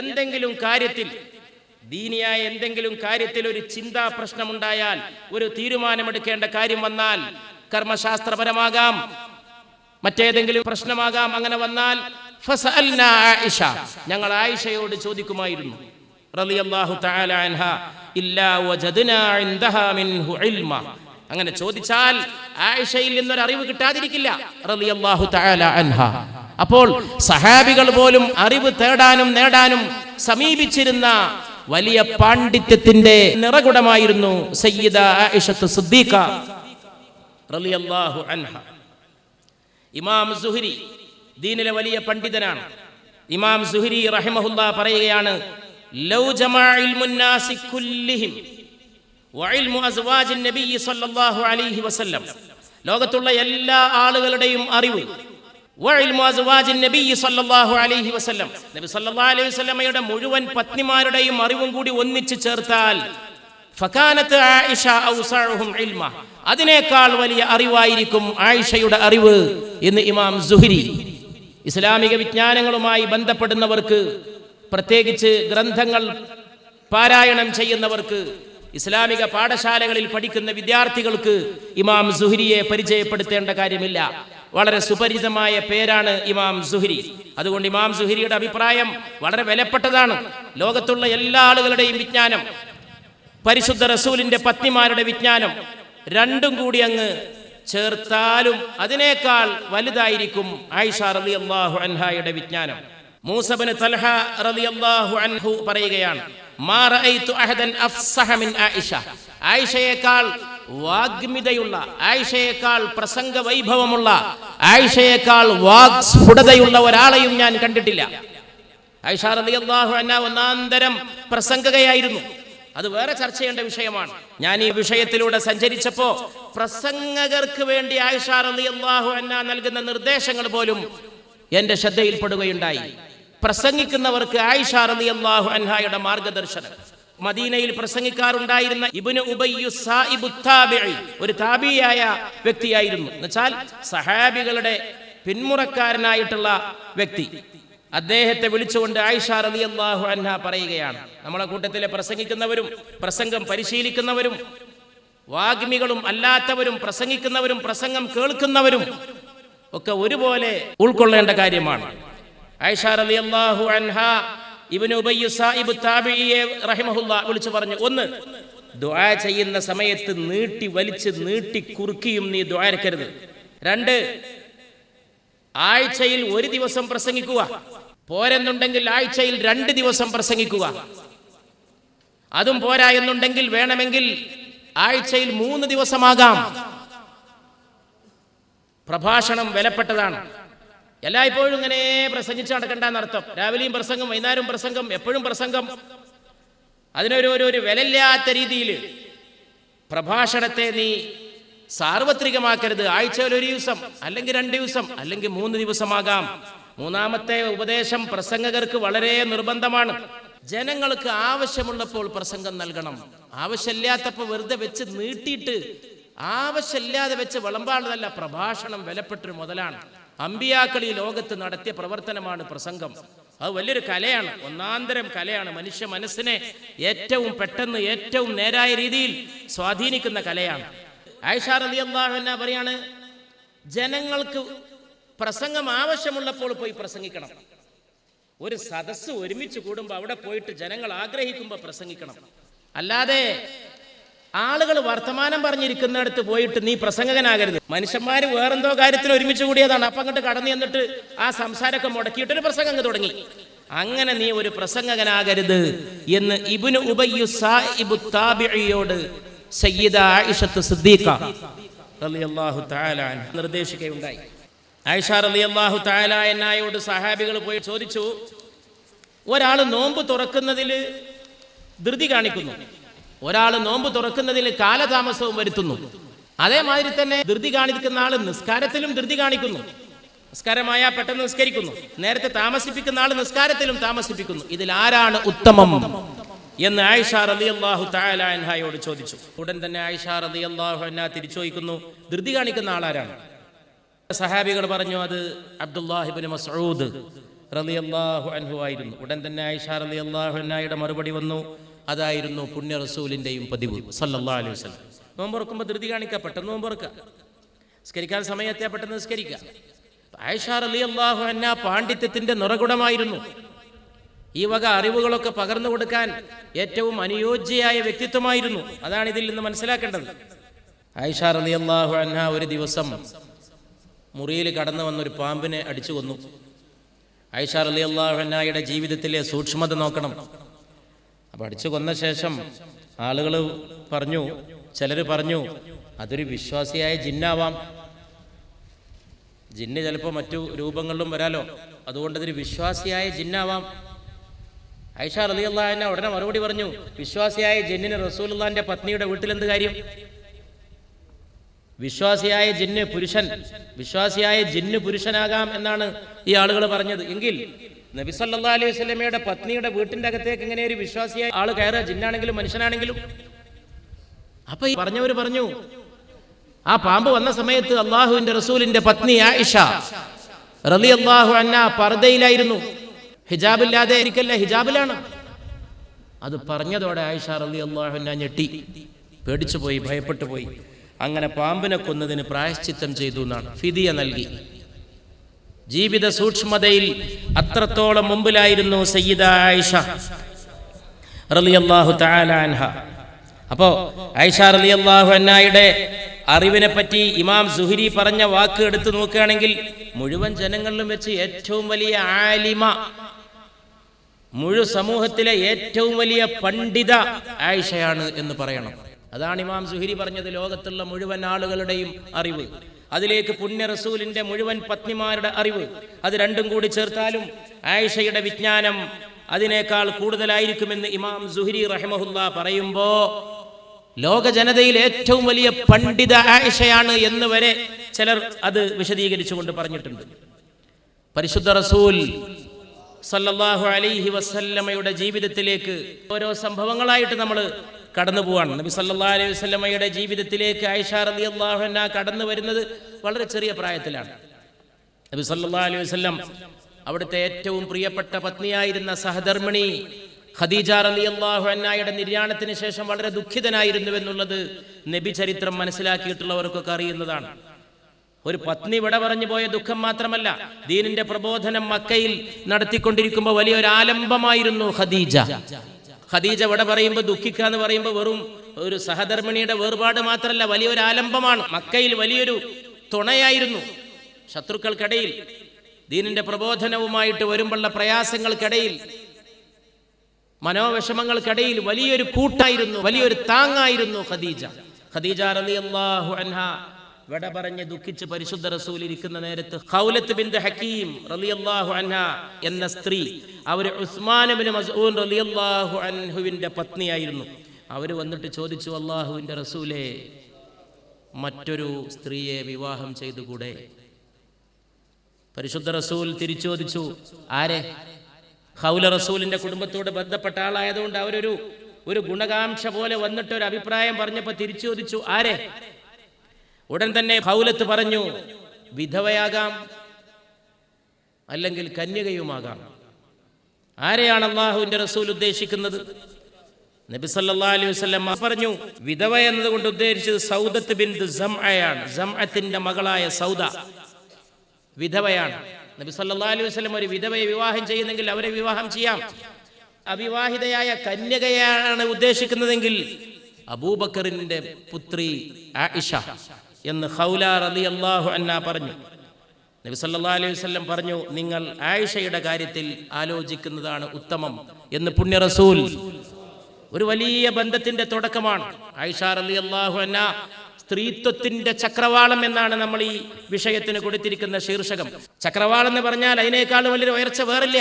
എന്തെങ്കിലും കാര്യത്തിൽ, ദീനിയായ എന്തെങ്കിലും കാര്യത്തിൽ ഒരു ചിന്താ പ്രശ്നമുണ്ടായാൽ, ഒരു തീരുമാനമെടുക്കേണ്ട കാര്യം വന്നാൽ, കർമ്മശാസ്ത്രപരമാകാം, മറ്റേതെങ്കിലും പ്രശ്നമാകാം, അങ്ങനെ വന്നാൽ ഫസഅൽനാ ആയിഷ, ഞങ്ങൾ ആയിഷയോട് ചോദിക്കുമായിരുന്നു റളിയല്ലാഹു തആല അൻഹ, ഇല്ലാ വജദ്നാ ഇൻദഹാ മിൻഹു ഇൽമ. അങ്ങനെ ചോദിച്ചാൽ ആയിഷയിൽ നിന്നൊരു അറിവ് കിട്ടാതിരിക്കില്ല റളിയല്ലാഹു തആല അൻഹ. അപ്പോൾ സഹാബികൾ പോലും അറിവ് തേടാനും നേടാനും സമീപിച്ചിരുന്ന വലിയ പാണ്ഡിത്യത്തിന്റെ നിറകുടമായിരുന്നു സയ്യിദ ആയിഷത്ത് സിദ്ദീഖ റളിയല്ലാഹു അൻഹ. ഇമാം സുഹരി ദീനിലെ വലിയ പണ്ഡിതനാണ്. ഇമാം സുഹരി റഹിമഹുല്ലാഹ് പറയുകയാണ്, ലൗ ജമഅൽ മുന്നാസി കുല്ലിഹിം വഇൽമു അസ്വാജിൻ നബി സ്വല്ലല്ലാഹു അലൈഹി വസല്ലം, ലോകത്തുള്ള എല്ലാ ആളുകളുടെയും അറിവ്, വഇൽമു അസ്വാജിൻ നബി സ്വല്ലല്ലാഹു അലൈഹി വസല്ലം, നബി സ്വല്ലല്ലാഹു അലൈഹി വസല്ലമയുടെ മുഴുവൻ പത്നിമാരുടെയും അറിവും കൂടി ഒന്നിച്ചു ചേർത്താൽ ഫകാനത്ത് ആയിഷ ഔസഉഹും ഇൽമ, അതിനേക്കാൾ വലിയ അറിവായിരിക്കും ആയിഷയുടെ അറിവ് എന്ന് ഇമാം സുഹരി. ഇസ്ലാമിക വിജ്ഞാനങ്ങളുമായി ബന്ധപ്പെടുന്നവർക്ക്, പ്രത്യേകിച്ച് ഗ്രന്ഥങ്ങൾ പാരായണം ചെയ്യുന്നവർക്ക്, ഇസ്ലാമിക പാഠശാലകളിൽ പഠിക്കുന്ന വിദ്യാർത്ഥികൾക്ക് ഇമാം സുഹരിയെ പരിചയപ്പെടുത്തേണ്ട കാര്യമില്ല. വളരെ സുപരിചിതമായ പേരാണ് ഇമാം സുഹരി. അതുകൊണ്ട് ഇമാം സുഹരിയുടെ അഭിപ്രായം വളരെ വിലപ്പെട്ടതാണ്. ലോകത്തുള്ള എല്ലാ ആളുകളുടെയും വിജ്ഞാനം, പരിശുദ്ധ റസൂലിന്റെ പത്നിമാരുടെ വിജ്ഞാനം, രണ്ടും കൂടി അങ്ങ് ചേർത്താലും അതിനേക്കാൾ വലുതായിരിക്കും ആയിഷ റളിയല്ലാഹു അൻഹയുടെ വിജ്ഞാനം. മൂസ ഇബ്നു തൽഹ റളിയല്ലാഹു അൻഹു പറയുകയാണ്, മാ റഅയ്തു അഹദൻ അഫ്സഹ മിൻ ആയിഷ, ആയിഷയേക്കാൾ വാഗ്മിതയുള്ള, ആയിഷയേക്കാൾ പ്രസംഗ വൈഭവമുള്ള, ആയിഷയേക്കാൾ വാഗ് സ്ഫുടതയുള്ള ഒരാളെയും ഞാൻ കണ്ടിട്ടില്ല. ആയിഷ റളിയല്ലാഹു അൻഹ ഒന്നാന്തരം പ്രസംഗകയായിരുന്നു. അത് വേറെ ചർച്ച ചെയ്യേണ്ട വിഷയമാണ്. ഞാൻ ഈ വിഷയത്തിലൂടെ സഞ്ചരിച്ചപ്പോ പ്രസംഗകർക്ക് വേണ്ടി ആയിഷ റളിയല്ലാഹു അൻഹ നൽകുന്ന നിർദ്ദേശങ്ങൾ പോലും എന്റെ ശ്രദ്ധയിൽപ്പെടുകയുണ്ടായി. പ്രസംഗിക്കുന്നവർക്ക് ആയിഷ റളിയല്ലാഹു അൻഹയുടെ മാർഗദർശനം. മദീനയിൽ പ്രസംഗിക്കാറുണ്ടായിരുന്ന ഇബ്നു ഉബയ്യു സായിബു താബിഈ, ഒരു താബിയായ വ്യക്തിയായിരുന്നു. എന്നുവെച്ചാൽ സഹാബികളുടെ പിന്മുറക്കാരനായിട്ടുള്ള വ്യക്തി. അദ്ദേഹത്തെ വിളിച്ചുകൊണ്ട് ആയിഷ റളിയല്ലാഹു അൻഹ പറയുകയാണ്, നമ്മളെ കൂട്ടത്തിലെ പ്രസംഗിക്കുന്നവരും പ്രസംഗം പരിശീലിക്കുന്നവരും വാഗ്മികളും അല്ലാത്തവരും പ്രസംഗിക്കുന്നവരും പ്രസംഗം കേൾക്കുന്നവരും ഒക്കെ ഒരുപോലെ ഉൾക്കൊള്ളേണ്ട കാര്യമാണ്. ആയിഷ റളിയല്ലാഹു അൻഹ ഇബ്നു ഉബയ്യു സായിബു താബിഈയെ റഹിമഹുല്ലാഹ് വിളിച്ചു പറഞ്ഞു, ഒന്ന്, ദുആ ചെയ്യുന്ന സമയത്ത് നീട്ടി വലിച്ച് നീട്ടി കുറുക്കിയും നീ ദുആരക്കരുത്. രണ്ട്, ആഴ്ചയിൽ ഒരു ദിവസം പ്രസംഗിക്കുക, പോരെന്നുണ്ടെങ്കിൽ ആഴ്ചയിൽ 2 ദിവസം പ്രസംഗിക്കുക. അതും പോരാ എന്നുണ്ടെങ്കിൽ വേണമെങ്കിൽ ആഴ്ചയിൽ 3 ദിവസമാകാം. പ്രഭാഷണം വിലപ്പെട്ടതാണ്. എല്ലായ്പ്പോഴും ഇങ്ങനെ പ്രസംഗിച്ച് നടക്കണ്ടെന്നർത്ഥം. രാവിലെയും പ്രസംഗം, വൈകുന്നേരം പ്രസംഗം, എപ്പോഴും പ്രസംഗം. അതിനൊരു വിലയില്ലാത്ത രീതിയിൽ പ്രഭാഷണത്തെ നീ സാർവത്രികമാക്കരുത്. ആഴ്ചയിൽ 1 ദിവസം, അല്ലെങ്കിൽ 2 ദിവസം, അല്ലെങ്കിൽ 3 ദിവസമാകാം. മൂന്നാമത്തെ ഉപദേശം പ്രസംഗകർക്ക് വളരെ നിർബന്ധമാണ്. ജനങ്ങൾക്ക് ആവശ്യമുള്ളപ്പോൾ പ്രസംഗം നൽകണം. ആവശ്യമില്ലാത്തപ്പോൾ വെറുതെ വെച്ച് നീട്ടിയിട്ട് ആവശ്യമില്ലാതെ വെച്ച് വിളമ്പാടുന്നതല്ല. പ്രഭാഷണം വിലപ്പെട്ടൊരു മുതലാണ്. അമ്പിയാക്കൾ ഈ ലോകത്ത് നടത്തിയ പ്രവർത്തനമാണ് പ്രസംഗം. അത് വലിയൊരു കലയാണ്, ഒന്നാന്തരം കലയാണ്. മനുഷ്യ മനസ്സിനെ ഏറ്റവും പെട്ടെന്ന് ഏറ്റവും നേരായ രീതിയിൽ സ്വാധീനിക്കുന്ന കലയാണ്. ആയിഷ റളിയല്ലാഹു അൻഹ പറയാണ്, ജനങ്ങൾക്ക് പ്രസംഗം ആവശ്യമുള്ളപ്പോൾ പോയി പ്രസംഗിക്കണം. ഒരു സദസ്സ് ഒരുമിച്ച് കൂടുമ്പോൾ അവിടെ പോയിട്ട് ജനങ്ങൾ ആഗ്രഹിക്കുമ്പോൾ പ്രസംഗിക്കണം. അല്ലാതെ ആളുകൾ വർത്തമാനം പറഞ്ഞിരിക്കുന്നിടത്ത് പോയിട്ട് നീ പ്രസംഗകനാകരുത്. മനുഷ്യന്മാർ വേറെന്തോ കാര്യത്തിന് ഒരുമിച്ച് കൂടിയതാണ്, അപ്പം അങ്ങോട്ട് കടന്നു എന്നിട്ട് ആ സംസാരമൊക്കെ മുടക്കിയിട്ടൊരു പ്രസംഗം തുടങ്ങി. അങ്ങനെ നീ ഒരു പ്രസംഗകനാകരുത് എന്ന് ഇബ്നു ഉബയ്യു സായിബു താബിഈയോട് സയ്യിദ ആയിഷത്ത് സിദ്ദീഖ റളിയല്ലാഹു തആല അൻഹ നിർദ്ദേശിക്കുകയുണ്ടായി. ആയിഷ റളിയല്ലാഹു തആല അൻഹയോട് സഹാബികൾ പോയി ചോദിച്ചു, ഒരാൾ നോമ്പ് തുറക്കുന്നതിൽ ധൃതി കാണിക്കുന്നു, ഒരാൾ നോമ്പ് തുറക്കുന്നതിൽ കാലതാമസവും വരുത്തുന്നു, അതേമാതിരി തന്നെ ധൃതി കാണിക്കുന്ന ആൾ നിസ്കാരത്തിലും ധൃതി കാണിക്കുന്നു. നിസ്കാരമായ പെട്ടെന്ന് നിസ്കരിക്കുന്നു, നേരത്തെ താമസിപ്പിക്കുന്ന ആൾ നിസ്കാരത്തിലും താമസിപ്പിക്കുന്നു. ഇതിൽ ആരാണ് ഉത്തമം എന്ന് ആയിഷ റളിയല്ലാഹു തആല അൻഹയോട് ചോദിച്ചു. ഉടൻ തന്നെ ആയിഷ റളിയല്ലാഹു അൻഹ തിരിച്ചു ചോദിക്കുന്നു, ധൃതി കാണിക്കുന്ന ആളാരാണ്? സഹാബികൾ പറഞ്ഞു, അത് അബ്ദുല്ലാഹി ഇബ്നു മസ്ഊദ് റളിയല്ലാഹു അൻഹു ആയിരുന്നു. ഉടൻ തന്നെ ആയിഷ റളിയല്ലാഹു അൻഹയുടെ മറുപടി വന്നു, അതായിരുന്നു പുണ്യ റസൂലിന്റെയും പതിവ് സല്ലല്ലാഹു അലൈഹി വസല്ലം. നോമ്പ് തുറക്കുമ്പോൾ ധൃതി കാണിക്കുക, പെട്ടെന്ന് നോമ്പ് തുറക്കുക, നിസ്കരിക്കാൻ സമയത്തെ പെട്ടെന്ന് നിസ്കരിക്കുക. ആയിഷ റളിയല്ലാഹു അൻഹ പാണ്ഡിത്യത്തിന്റെ നിറകുടമായിരുന്നു. ഈ വക അറിവുകളൊക്കെ പകർന്നു കൊടുക്കാൻ ഏറ്റവും അനുയോജ്യയായ വ്യക്തിത്വമായിരുന്നു. അതാണ് ഇതിൽ നിന്ന് മനസ്സിലാക്കേണ്ടത്. ആയിഷ റളിയല്ലാഹു അൻഹ ഒരു ദിവസം മുറിയിൽ കടന്നു വന്നൊരു പാമ്പിനെ അടിച്ചു കൊന്നു. ആയിഷ റളിയല്ലാഹു അൻഹയുടെ ജീവിതത്തിലെ സൂക്ഷ്മത നോക്കണം. അപ്പം അടിച്ചു കൊന്ന ശേഷം ആളുകൾ പറഞ്ഞു, ചിലർ പറഞ്ഞു അതൊരു വിശ്വാസിയായ ജിന്നാവാം, ജിന്ന് ചിലപ്പോൾ മറ്റു രൂപങ്ങളിലും വരാലോ, അതുകൊണ്ട് അതൊരു വിശ്വാസിയായ ജിന്നാവാം. ആയിഷ റളിയല്ലാഹു അൻഹ ഉടനെ മറുപടി പറഞ്ഞു, വിശ്വാസിയായ ജിന്നിന് റസൂലുള്ളാഹിന്റെ പത്നിയുടെ വീട്ടിലെന്ത് കാര്യം? വിശ്വാസിയായ ജിന്ന് പുരുഷൻ, വിശ്വാസിയായ ജിന്ന് പുരുഷനാകാം എന്നാണ് ഈ ആളുകൾ പറഞ്ഞത്. എങ്കിൽ നബി സല്ലല്ലാഹു അലൈഹി വസല്ലമയുടെ പത്നിയുടെ വീട്ടിന്റെ അകത്തേക്ക് എങ്ങനെ ഒരു വിശ്വാസിയായ ആള് കയറുക, ജിന്നാണെങ്കിലും മനുഷ്യനാണെങ്കിലും? അപ്പൊ ഈ പറഞ്ഞവർ പറഞ്ഞു, ആ പാമ്പ് വന്ന സമയത്ത് അള്ളാഹുവിന്റെ റസൂലിന്റെ പത്നി ആയിഷ റളിയല്ലാഹു അൻഹ പർദയിലായിരുന്നു, ഹിജാബില്ലാതെ ഇരിക്കല്ല, ഹിജാബിലാണ്. അത് പറഞ്ഞതോടെ ആയിഷ റളിയല്ലാഹു അൻഹ ഞെട്ടി, പേടിച്ചു പോയി, ഭയപ്പെട്ടു പോയി. അങ്ങനെ പാമ്പിനെ കൊന്നതിന് പ്രായശ്ചിത്തം ചെയ്തു എന്നാണ്, ഫിദിയ നൽകി. ജീവിത സൂക്ഷ്മതയിൽ അത്രത്തോളം മുമ്പിലായിരുന്നു സയ്യിദ ആയിഷ റളിയല്ലാഹു തആല അൻഹ. അപ്പോ ആയിഷ റളിയല്ലാഹു അൻഹയുടെ അറിവിനെ പറ്റി ഇമാം സുഹരി പറഞ്ഞ വാക്ക് എടുത്തു നോക്കുകയാണെങ്കിൽ, മുഴുവൻ ജനങ്ങളിലും വെച്ച് ഏറ്റവും വലിയ ആലിമ, മുഴു സമൂഹത്തിലെ ഏറ്റവും വലിയ പണ്ഡിത ആയിഷയാണ് എന്ന് പറയണം. അതാണ് ഇമാം സുഹരി പറഞ്ഞത്, ലോകത്തുള്ള മുഴുവൻ ആളുകളുടെയും അറിവ്, അതിലേക്ക് പുണ്യ റസൂലിന്റെ മുഴുവൻ പത്നിമാരുടെ അറിവ്, അത് രണ്ടും കൂടി ചേർത്താലും ആയിഷയുടെ വിജ്ഞാനം അതിനേക്കാൾ കൂടുതലായിരിക്കുമെന്ന് ഇമാം സുഹരി റഹിമഹുല്ലാ പറയുമ്പോ, ലോക ജനതയിൽ ഏറ്റവും വലിയ പണ്ഡിത ആയിഷയാണ് എന്ന് വരെ ചിലർ അത് വിശദീകരിച്ചുകൊണ്ട് പറഞ്ഞിട്ടുണ്ട്. പരിശുദ്ധ റസൂൽ സല്ലല്ലാഹു അലൈഹി വസല്ലമയുടെ ജീവിതത്തിലേക്ക് ഓരോ സംഭവങ്ങളായിട്ട് നമ്മൾ കടന്നു പോവാണ്. നബി സല്ലല്ലാഹു അലൈഹി വസല്ലമയുടെ ജീവിതത്തിലേക്ക് ആയിഷ റളിയല്ലാഹു അൻഹ കടന്നു വരുന്നത് വളരെ ചെറിയ പ്രായത്തിലാണ്. നബി സല്ലല്ലാഹു അലൈഹി വസല്ലം അവിടുത്തെ ഏറ്റവും പ്രിയപ്പെട്ട പത്നിയായിരുന്ന സഹധർമ്മിണി ഖദീജ റളിയല്ലാഹു അൻഹയുടെ നിര്യാണത്തിന് ശേഷം വളരെ ദുഃഖിതനായിരുന്നുവെന്നുള്ളത് നബി ചരിത്രം മനസ്സിലാക്കിയിട്ടുള്ളവർക്കൊക്കെ അറിയുന്നതാണ്. ഒരു പത്നി വിട പറഞ്ഞു പോയ ദുഃഖം മാത്രമല്ല, ദീനിന്റെ പ്രബോധനം മക്കയിൽ നടത്തിക്കൊണ്ടിരിക്കുമ്പോൾ വലിയൊരു ആലംബമായിരുന്നു ഖദീജ. ഖദീജ വിട പറയുമ്പോൾ ദുഃഖിക്കുക എന്ന് പറയുമ്പോൾ വെറും ഒരു സഹധർമ്മിണിയുടെ വേർപാട് മാത്രമല്ല, വലിയൊരു ആലംബമാണ്. മക്കയിൽ വലിയൊരു തുണയായിരുന്നു. ശത്രുക്കൾക്കിടയിൽ ദീനിന്റെ പ്രബോധനവുമായിട്ട് വരുമ്പോഴുള്ള പ്രയാസങ്ങൾക്കിടയിൽ, മനോവിഷമങ്ങൾക്കിടയിൽ വലിയൊരു കൂട്ടായിരുന്നു, വലിയൊരു താങ്ങായിരുന്നു ഖദീജ. ഖദീജ റളിയല്ലാഹു അൻഹ വിട പറഞ്ഞ് ദുഃഖിച്ച് പരിശുദ്ധ റസൂൽ ഇരിക്കുന്ന നേരത്ത് ഖൗലത്ത് ബിൻത് ഹക്കീം റളിയല്ലാഹു അൻഹ എന്ന സ്ത്രീ, അവർ ഉസ്മാൻ ഇബ്നു മസ്ഊദ് റളിയല്ലാഹു അൻഹുവിന്റെ പത്നിയായിരുന്നു. അവർ വന്നിട്ട് ചോദിച്ചു, അല്ലാഹുവിന്റെ റസൂലേ, മറ്റൊരു സ്ത്രീയെ വിവാഹം ചെയ്തുകൂടെ? പരിശുദ്ധ റസൂൽ തിരിച്ചു ചോദിച്ചു, ആരെ? ഖൗല റസൂലിന്റെ കുടുംബത്തോട് ബന്ധപ്പെട്ട ആളായതുകൊണ്ട് അവരൊരു ഗുണകാംക്ഷ പോലെ വന്നിട്ട് ഒരു അഭിപ്രായം പറഞ്ഞപ്പോൾ തിരിച്ചു ചോദിച്ചു, ആരെ? ഉടൻ തന്നെ ഖൗലത്ത് പറഞ്ഞു, വിധവയാകാം, അല്ലെങ്കിൽ കന്യകയുമാകാം. ആരെയാണ് അല്ലാഹുവിന്റെ റസൂൽ ഉദ്ദേശിക്കുന്നത്? നബി സല്ലല്ലാഹു അലൈഹി വസല്ലം പറഞ്ഞു, വിധവ എന്നതുകൊണ്ട് ഉദ്ദേശിച്ചത് സൗദത്ത് ബിൻത് സംഅയാണ്. സംഅത്തിന്റെ മകളായ സൗദ വിധവയാണ്. നബി സല്ലല്ലാഹു അലൈഹി വസല്ലം ഒരു വിധവയെ വിവാഹം ചെയ്യുന്നെങ്കിൽ അവരെ വിവാഹം ചെയ്യാം. അവിവാഹിതയായ കന്യകയാണ് ഉദ്ദേശിക്കുന്നതെങ്കിൽ അബൂബക്കറിന്റെ പുത്രി ആയിഷ എന്ന് ഖൗല റളിയല്ലാഹു അൻഹ പറഞ്ഞു. നബി സല്ലല്ലാഹു അലൈഹി വസല്ലം പറഞ്ഞു, നിങ്ങൾ ആയിഷയുടെ കാര്യത്തിൽ ആലോചിക്കുന്നതാണ് ഉത്തമം എന്ന് പുണ്യ റസൂൽ. ഒരു വലിയ ബന്ധത്തിന്റെ തുടക്കമാണ്. ആയിഷ റളിയല്ലാഹു അൻഹ സ്ത്രീത്വത്തിന്റെ ചക്രവാളം എന്നാണ് നമ്മൾ ഈ വിഷയത്തിന് കൊടുത്തിരിക്കുന്ന ശീർഷകം. ചക്രവാളം എന്ന് പറഞ്ഞാൽ അതിനേക്കാൾ വലിയൊരു ഉയർച്ച വേറില്ല.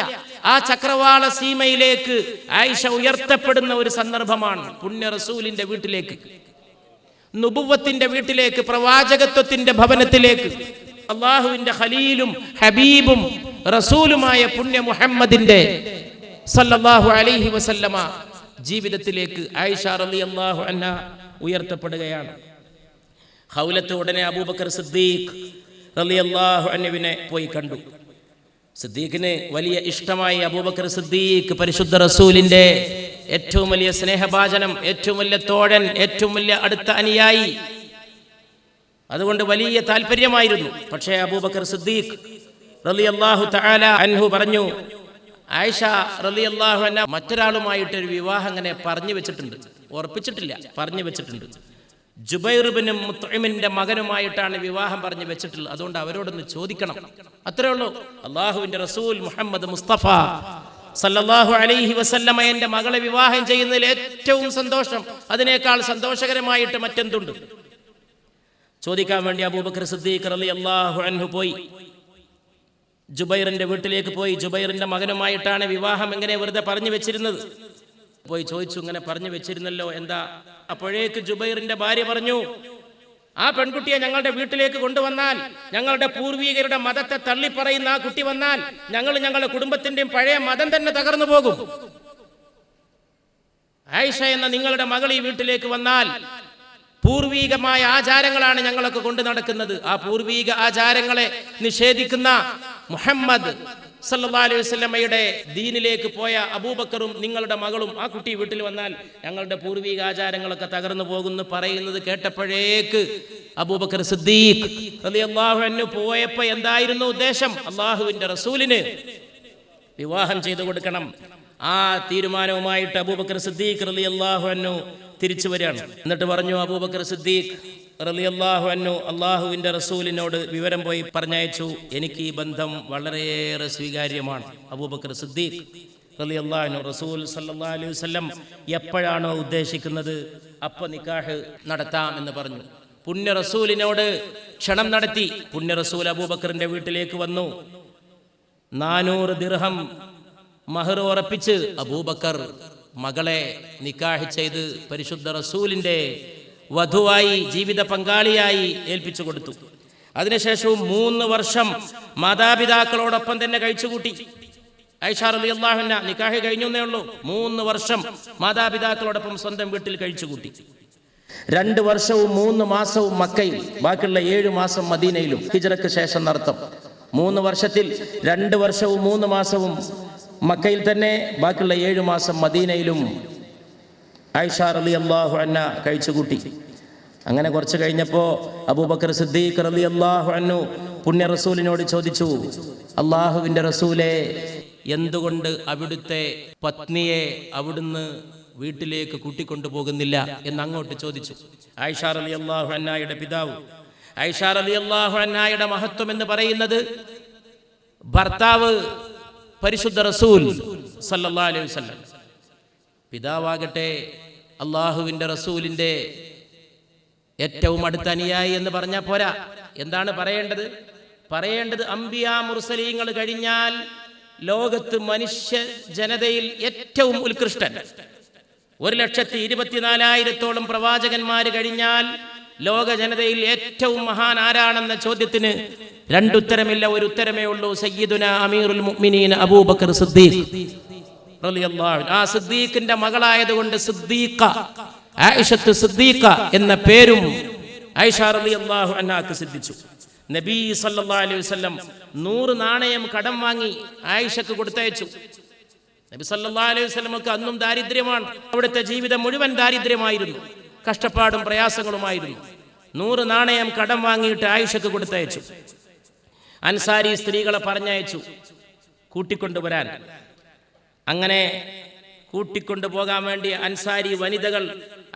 ആ ചക്രവാള സീമയിലേക്ക് ആയിഷ ഉയർത്തപ്പെടുന്ന ഒരു സന്ദർഭമാണ്. പുണ്യ റസൂലിന്റെ വീട്ടിലേക്ക്, നുബുവത്തിന്റെ വീട്ടിലേക്ക്, പ്രവാചകത്വത്തിന്റെ ഭവനത്തിലേക്ക്, അള്ളാഹുവിന്റെ ഖലീലും ഹബീബും റസൂലുമായ പുണ്യ മുഹമ്മദിന്റെ സല്ലല്ലാഹു അലൈഹി വസല്ലമ ജീവിതത്തിലേക്ക് ആയിഷ റളിയല്ലാഹു അൻഹ ഉയർത്തപ്പെടുകയാണ്. ഖൗലത്ത് ഉടനെ അബൂബക്കർ സിദ്ദീഖ് റളിയല്ലാഹു അൻഹുവിനെ പോയി കണ്ടു. സിദ്ദീഖിന് വലിയ ഇഷ്ടമായി. അബൂബക്കർ സിദ്ദീഖ് പരിശുദ്ധ റസൂലിന്റെ ഏറ്റവും വലിയ സ്നേഹഭാജനം, ഏറ്റവും വലിയ തോഴൻ, ഏറ്റവും വലിയ അടുത്ത അനുയായി. അതുകൊണ്ട് വലിയ താല്പര്യമായിരുന്നു. പക്ഷേ അബൂബക്കർ സിദ്ദീഖ് റളിയല്ലാഹു തആല അൻഹു പറഞ്ഞു, ആയിഷ റളിയല്ലാഹു അൻഹ മറ്റൊരാളുമായിട്ടൊരു വിവാഹം അങ്ങനെ പറഞ്ഞു വെച്ചിട്ടുണ്ട്, ഉറപ്പിച്ചിട്ടില്ല, പറഞ്ഞു വെച്ചിട്ടുണ്ട്. ജുബൈർ ഇബ്നു മുത്ഇമിന്റെ മകനുമായിട്ടാണ് വിവാഹം പറഞ്ഞു വെച്ചിട്ടുള്ളത്. അതുകൊണ്ട് അവരോടൊന്ന് ചോദിക്കണം, അത്രേ ഉള്ളൂ. അള്ളാഹുവിന്റെ റസൂൽ മുഹമ്മദ് മുസ്തഫ സല്ലല്ലാഹു അലൈഹി വസല്ലമ എന്റെ മകളെ വിവാഹം ചെയ്യുന്നതിൽ ഏറ്റവും സന്തോഷം, അതിനേക്കാൾ സന്തോഷകരമായിട്ട് മറ്റെന്തുണ്ട്? ചോദിക്കാൻ വേണ്ടി അബൂബക്കർ സിദ്ദീഖ് റളിയല്ലാഹു അൻഹു പോയി. ജുബൈറിന്റെ വീട്ടിലേക്ക് പോയി. ജുബൈറിന്റെ മകനുമായിട്ടാണ് വിവാഹം എങ്ങനെ വെറുതെ പറഞ്ഞു വെച്ചിരുന്നത്. പോയി ചോദിച്ചു, ഇങ്ങനെ പറഞ്ഞു വെച്ചിരുന്നല്ലോ, എന്താ? അപ്പോഴേക്ക് ജുബൈറിന്റെ ഭാര്യ പറഞ്ഞു, ആ പെൺകുട്ടിയെ ഞങ്ങളുടെ വീട്ടിലേക്ക് കൊണ്ടുവന്നാൽ, ഞങ്ങളുടെ പൂർവികരുടെ മതത്തെ തള്ളിപ്പറയുന്ന ആ കുട്ടി വന്നാൽ, ഞങ്ങളുടെ കുടുംബത്തിന്റെയും പഴയ മതം തന്നെ തകർന്നു പോകും. ആയിഷ എന്ന നിങ്ങളുടെ മകൾ ഈ വീട്ടിലേക്ക് വന്നാൽ പൂർവീകമായ ആചാരങ്ങളാണ് ഞങ്ങളൊക്കെ കൊണ്ടു നടക്കുന്നത്. ആ പൂർവീക ആചാരങ്ങളെ നിഷേധിക്കുന്ന മുഹമ്മദ് സല്ലല്ലാഹു അലൈഹി വസല്ലമയുടെ ദീനിലേക്ക് പോയ അബൂബക്കറും നിങ്ങളുടെ മകളും ആ കുട്ടി വീട്ടിൽ വന്നാൽ ഞങ്ങളുടെ പൂർവീക ആചാരങ്ങളൊക്കെ തകർന്നു പോകുന്നു പറയുന്നത് കേട്ടപ്പോഴേക്ക് അബൂബക്കർ സിദ്ദീഖ് റളിയല്ലാഹു അൻഹു പോയപ്പോൾ എന്തായിരുന്നു ഉദ്ദേശം? അള്ളാഹുവിന്റെ റസൂലിന് വിവാഹം ചെയ്തു കൊടുക്കണം. ആ തീരുമാനവുമായിട്ട് അബൂബക്കർ സിദ്ദീഖ് റളിയല്ലാഹു അൻഹു തിരിച്ചു വരികയാണ്. എന്നിട്ട് പറഞ്ഞു അബൂബക്കർ സിദ്ദീഖ് റളിയല്ലാഹു അൻഹു അള്ളാഹുവിന്റെ റസൂലിനോട് വിവരം പോയി പറഞ്ഞയച്ചു, എനിക്ക് ഈ ബന്ധം വളരെയേറെ സ്വീകാര്യമാണ്. അബൂബക്കർ സിദ്ദീഖ് റളിയല്ലാഹു അൻഹു റസൂൽ സല്ലല്ലാഹു അലൈഹി വസല്ലം എപ്പോഴാണോ ഉദ്ദേശിക്കുന്നത് അപ്പോൾ നിക്കാഹ് നടത്താം എന്ന് പറഞ്ഞു. പുണ്യ റസൂലിനോട് ക്ഷണം നടത്തി. പുണ്യ റസൂൽ അബൂബക്കറിന്റെ വീട്ടിലേക്ക് വന്നു. 400 ദിർഹം മഹർ ഉറപ്പിച്ച് അബൂബക്കർ മകളെ നിക്കാഹ് ചെയ്ത് പരിശുദ്ധ റസൂലിന്റെ വധുവായി, ജീവിത പങ്കാളിയായി ഏൽപ്പിച്ചു കൊടുത്തു. അതിനുശേഷവും 3 വർഷം മാതാപിതാക്കളോടൊപ്പം തന്നെ കഴിച്ചുകൂട്ടി. ആയിഷ റളിയല്ലാഹു അൻഹ നിക്കാഹ് കഴിഞ്ഞേ ഉള്ളൂ. 3 വർഷം മാതാപിതാക്കളോടൊപ്പം സ്വന്തം വീട്ടിൽ കഴിച്ചുകൂട്ടി. 2 വർഷവും 3 മാസവും മക്കയിൽ, ബാക്കിയുള്ള 7 മാസം മദീനയിലും. ഹിജ്റയ്ക്ക് ശേഷം നടത്തം 3 വർഷത്തിൽ 2 വർഷവും 3 മാസവും മക്കയിൽ തന്നെ, ബാക്കിയുള്ള 7 മാസം മദീനയിലും ആയിഷ റളിയല്ലാഹു അൻഹ കഴിച്ചുകൂട്ടി. അങ്ങനെ കുറച്ച് കഴിഞ്ഞപ്പോൾ അബൂബക്കർ സിദ്ദീഖ് റളിയല്ലാഹു അൻഹു പുണ്യ റസൂലിനോട് ചോദിച്ചു, അള്ളാഹുവിൻ്റെ റസൂലെ, എന്തുകൊണ്ട് അവിടുത്തെ പത്നിയെ അവിടുന്ന് വീട്ടിലേക്ക് കൂട്ടിക്കൊണ്ടുപോകുന്നില്ല എന്ന് അങ്ങോട്ട് ചോദിച്ചു. ആയിഷ റളിയല്ലാഹു അൻഹയുടെ പിതാവ്. ആയിഷ റളിയല്ലാഹു അൻഹയുടെ മഹത്വം എന്ന് പറയുന്നത് ഭർത്താവ് പരിശുദ്ധ റസൂൽ സല്ലല്ലാഹു അലൈഹി വസല്ലം, പിതാവാകട്ടെ അള്ളാഹുവിൻ്റെ റസൂലിൻ്റെ ഏറ്റവും അടുത്ത അനുയായി എന്ന് പറഞ്ഞാൽ പോരാ. എന്താണ് പറയേണ്ടത്? അംബിയാ മുർസലീങ്ങൾ കഴിഞ്ഞാൽ ലോകത്ത് മനുഷ്യ ജനതയിൽ ഏറ്റവും ഉത്കൃഷ്ടൻ. 1,24,000-ഓളം പ്രവാചകന്മാർ കഴിഞ്ഞാൽ ലോക ജനതയിൽ ഏറ്റവും മഹാൻ ആരാണെന്ന ചോദ്യത്തിന് 2 ഉത്തരമില്ല, ഒരു ഉത്തരമേ ഉള്ളൂ. സയ്യിദുനാ അമീറുൽ മുഅ്മിനീൻ അബൂബക്കർ സിദ്ദീഖ് റളിയല്ലാഹു അൻഹു. ആ സിദ്ദീഖിന്റെ മകളായതുകൊണ്ട് സിദ്ദീഖ, ആയിഷത്ത് സിദ്ദീഖ എന്ന പേരും ആയിഷ റളിയല്ലാഹു അൻഹാക്ക് സിദ്ധിച്ചു. നബി സല്ലല്ലാഹു അലൈഹി വസല്ലം 100 നാണയം കടം വാങ്ങി ആയിഷക്ക് കൊടുത്തയച്ചു. നബി സല്ലല്ലാഹു അലൈഹി വസല്ലമക്ക് അന്നും ദാരിദ്ര്യമാണ്. അവിടുത്തെ ജീവിതം മുഴുവൻ ദാരിദ്ര്യമായിരുന്നു, കഷ്ടപ്പാടും പ്രയാസങ്ങളുമായിരുന്നു. 100 നാണയം കടം വാങ്ങിയിട്ട് ആയിഷക്ക് കൊടുത്തയച്ചു. അൻസാരി സ്ത്രീകളെ പറഞ്ഞയച്ചു കൂട്ടിക്കൊണ്ടുവരാൻ. അങ്ങനെ കൂട്ടിക്കൊണ്ടുപോകാൻ വേണ്ടി അൻസാരി വനിതകൾ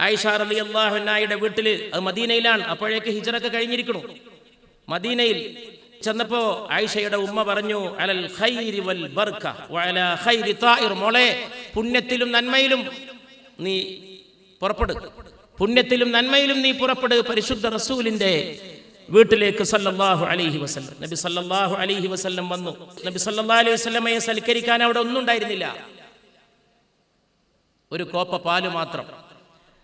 ആയിഷ റളിയല്ലാഹു അൻഹയുടെ വീട്ടിൽ, അത് മദീനയിലാണ്, അപ്പോഴേക്ക് ഹിജ്റയൊക്കെ കഴിഞ്ഞിരിക്കണു. മദീനയിൽ ചെന്നപ്പോ ആയിഷയുടെ ഉമ്മ പറഞ്ഞു, അലൽ ഖൈരി വൽ ബർക വഅലാ ഖൈരി തായിർ, മോളെ പുണ്യത്തിലും നന്മയിലും നീ പുറപ്പെടും, പുണ്യത്തിലും നന്മയിലും നീ പുറപ്പെട് പരിശുദ്ധ റസൂലിന്റെ വീട്ടിലേക്ക് സല്ലല്ലാഹു അലൈഹി വസല്ലം. നബി സല്ലല്ലാഹു അലൈഹി വസല്ലം വന്നു. നബി സല്ലല്ലാഹു അലൈഹി വസല്ലമയെ സൽക്കരിക്കാൻ അവിടെ ഒന്നും ഉണ്ടായിരുന്നില്ല, ഒരു കോപ്പ പാല് മാത്രം.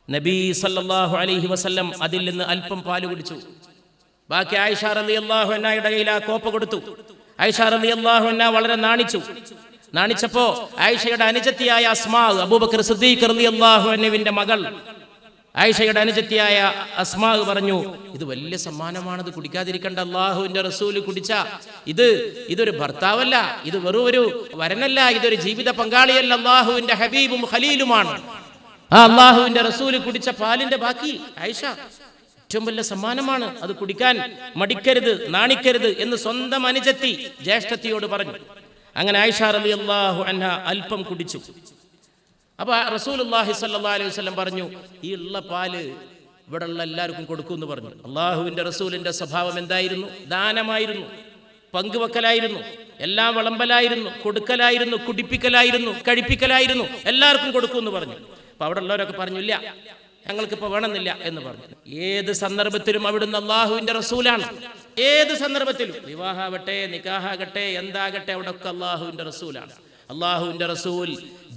നബി സല്ലല്ലാഹു അലൈഹി വസല്ലം അതിൽ നിന്ന് അല്പം പാല് കുടിച്ചു. ബാക്കി ആയിഷ റളിയല്ലാഹു അൻഹയുടെ കയ്യിൽ ആ കോപ്പ കൊടുത്തു. ആയിഷ റളിയല്ലാഹു അൻഹ വളരെ നാണിച്ചപ്പോ ആയിഷയുടെ അനുജത്തിയായ അസ്മാ, അബൂബക്കർ സിദ്ദീഖ് റളിയല്ലാഹു അൻഹുവിന്റെ മകൾ ആയിഷയുടെ അനുജത്തിയായ അസ്മാ പറഞ്ഞു, ഇത് വലിയ സമ്മാനമാണത്, കുടിക്കാതിരിക്കേണ്ട. അള്ളാഹുവിന്റെ റസൂല് കുടിച്ച ഇതൊരു ഭർത്താവല്ല, ഇത് വെറും ഒരു വരനല്ല, ഇതൊരു ജീവിത പങ്കാളിയല്ല, അള്ളാഹുവിന്റെ ഹബീബും ഖലീലുമാണ്. ആ അള്ളാഹുവിന്റെ റസൂല് കുടിച്ച പാലിന്റെ ബാക്കി ആയിഷ, ഏറ്റവും വലിയ സമ്മാനമാണ്, അത് കുടിക്കാൻ മടിക്കരുത്, നാണിക്കരുത് എന്ന് സ്വന്തം അനുജത്തി ജ്യേഷ്ഠത്തിയോട് പറഞ്ഞു. അങ്ങനെ ആയിഷ റളിയല്ലാഹു അൻഹ അല്പം കുടിച്ചു. അപ്പൊ റസൂലുള്ളാഹി സ്വല്ലല്ലാഹു അലൈഹി വസല്ലം പറഞ്ഞു, ഈ ഉള്ള പാല് ഇവിടെ ഉള്ള എല്ലാവർക്കും കൊടുക്കുമെന്ന് പറഞ്ഞു. അള്ളാഹുവിന്റെ റസൂലിന്റെ സ്വഭാവം എന്തായിരുന്നു? ദാനമായിരുന്നു, പങ്കുവെക്കലായിരുന്നു, എല്ലാം വിളമ്പലായിരുന്നു, കൊടുക്കലായിരുന്നു, കുടിപ്പിക്കലായിരുന്നു, കഴിപ്പിക്കലായിരുന്നു, എല്ലാവർക്കും കൊടുക്കുമെന്ന് പറഞ്ഞു. അപ്പൊ അവിടെ ഉള്ളവരൊക്കെ പറഞ്ഞു, ഇല്ല, ഞങ്ങൾക്കിപ്പോ വേണമെന്നില്ല എന്ന് പറഞ്ഞു. ഏത് സന്ദർഭത്തിലും അവിടുന്ന് അള്ളാഹുവിന്റെ റസൂലാണ്. ഏത് സന്ദർഭത്തിലും, വിവാഹാകട്ടെ, നിക്കാഹാകട്ടെ, എന്താകട്ടെ, അവിടെ ഒക്കെ അള്ളാഹുവിന്റെ റസൂലാണ്. അള്ളാഹുവിന്റെ റസൂൽ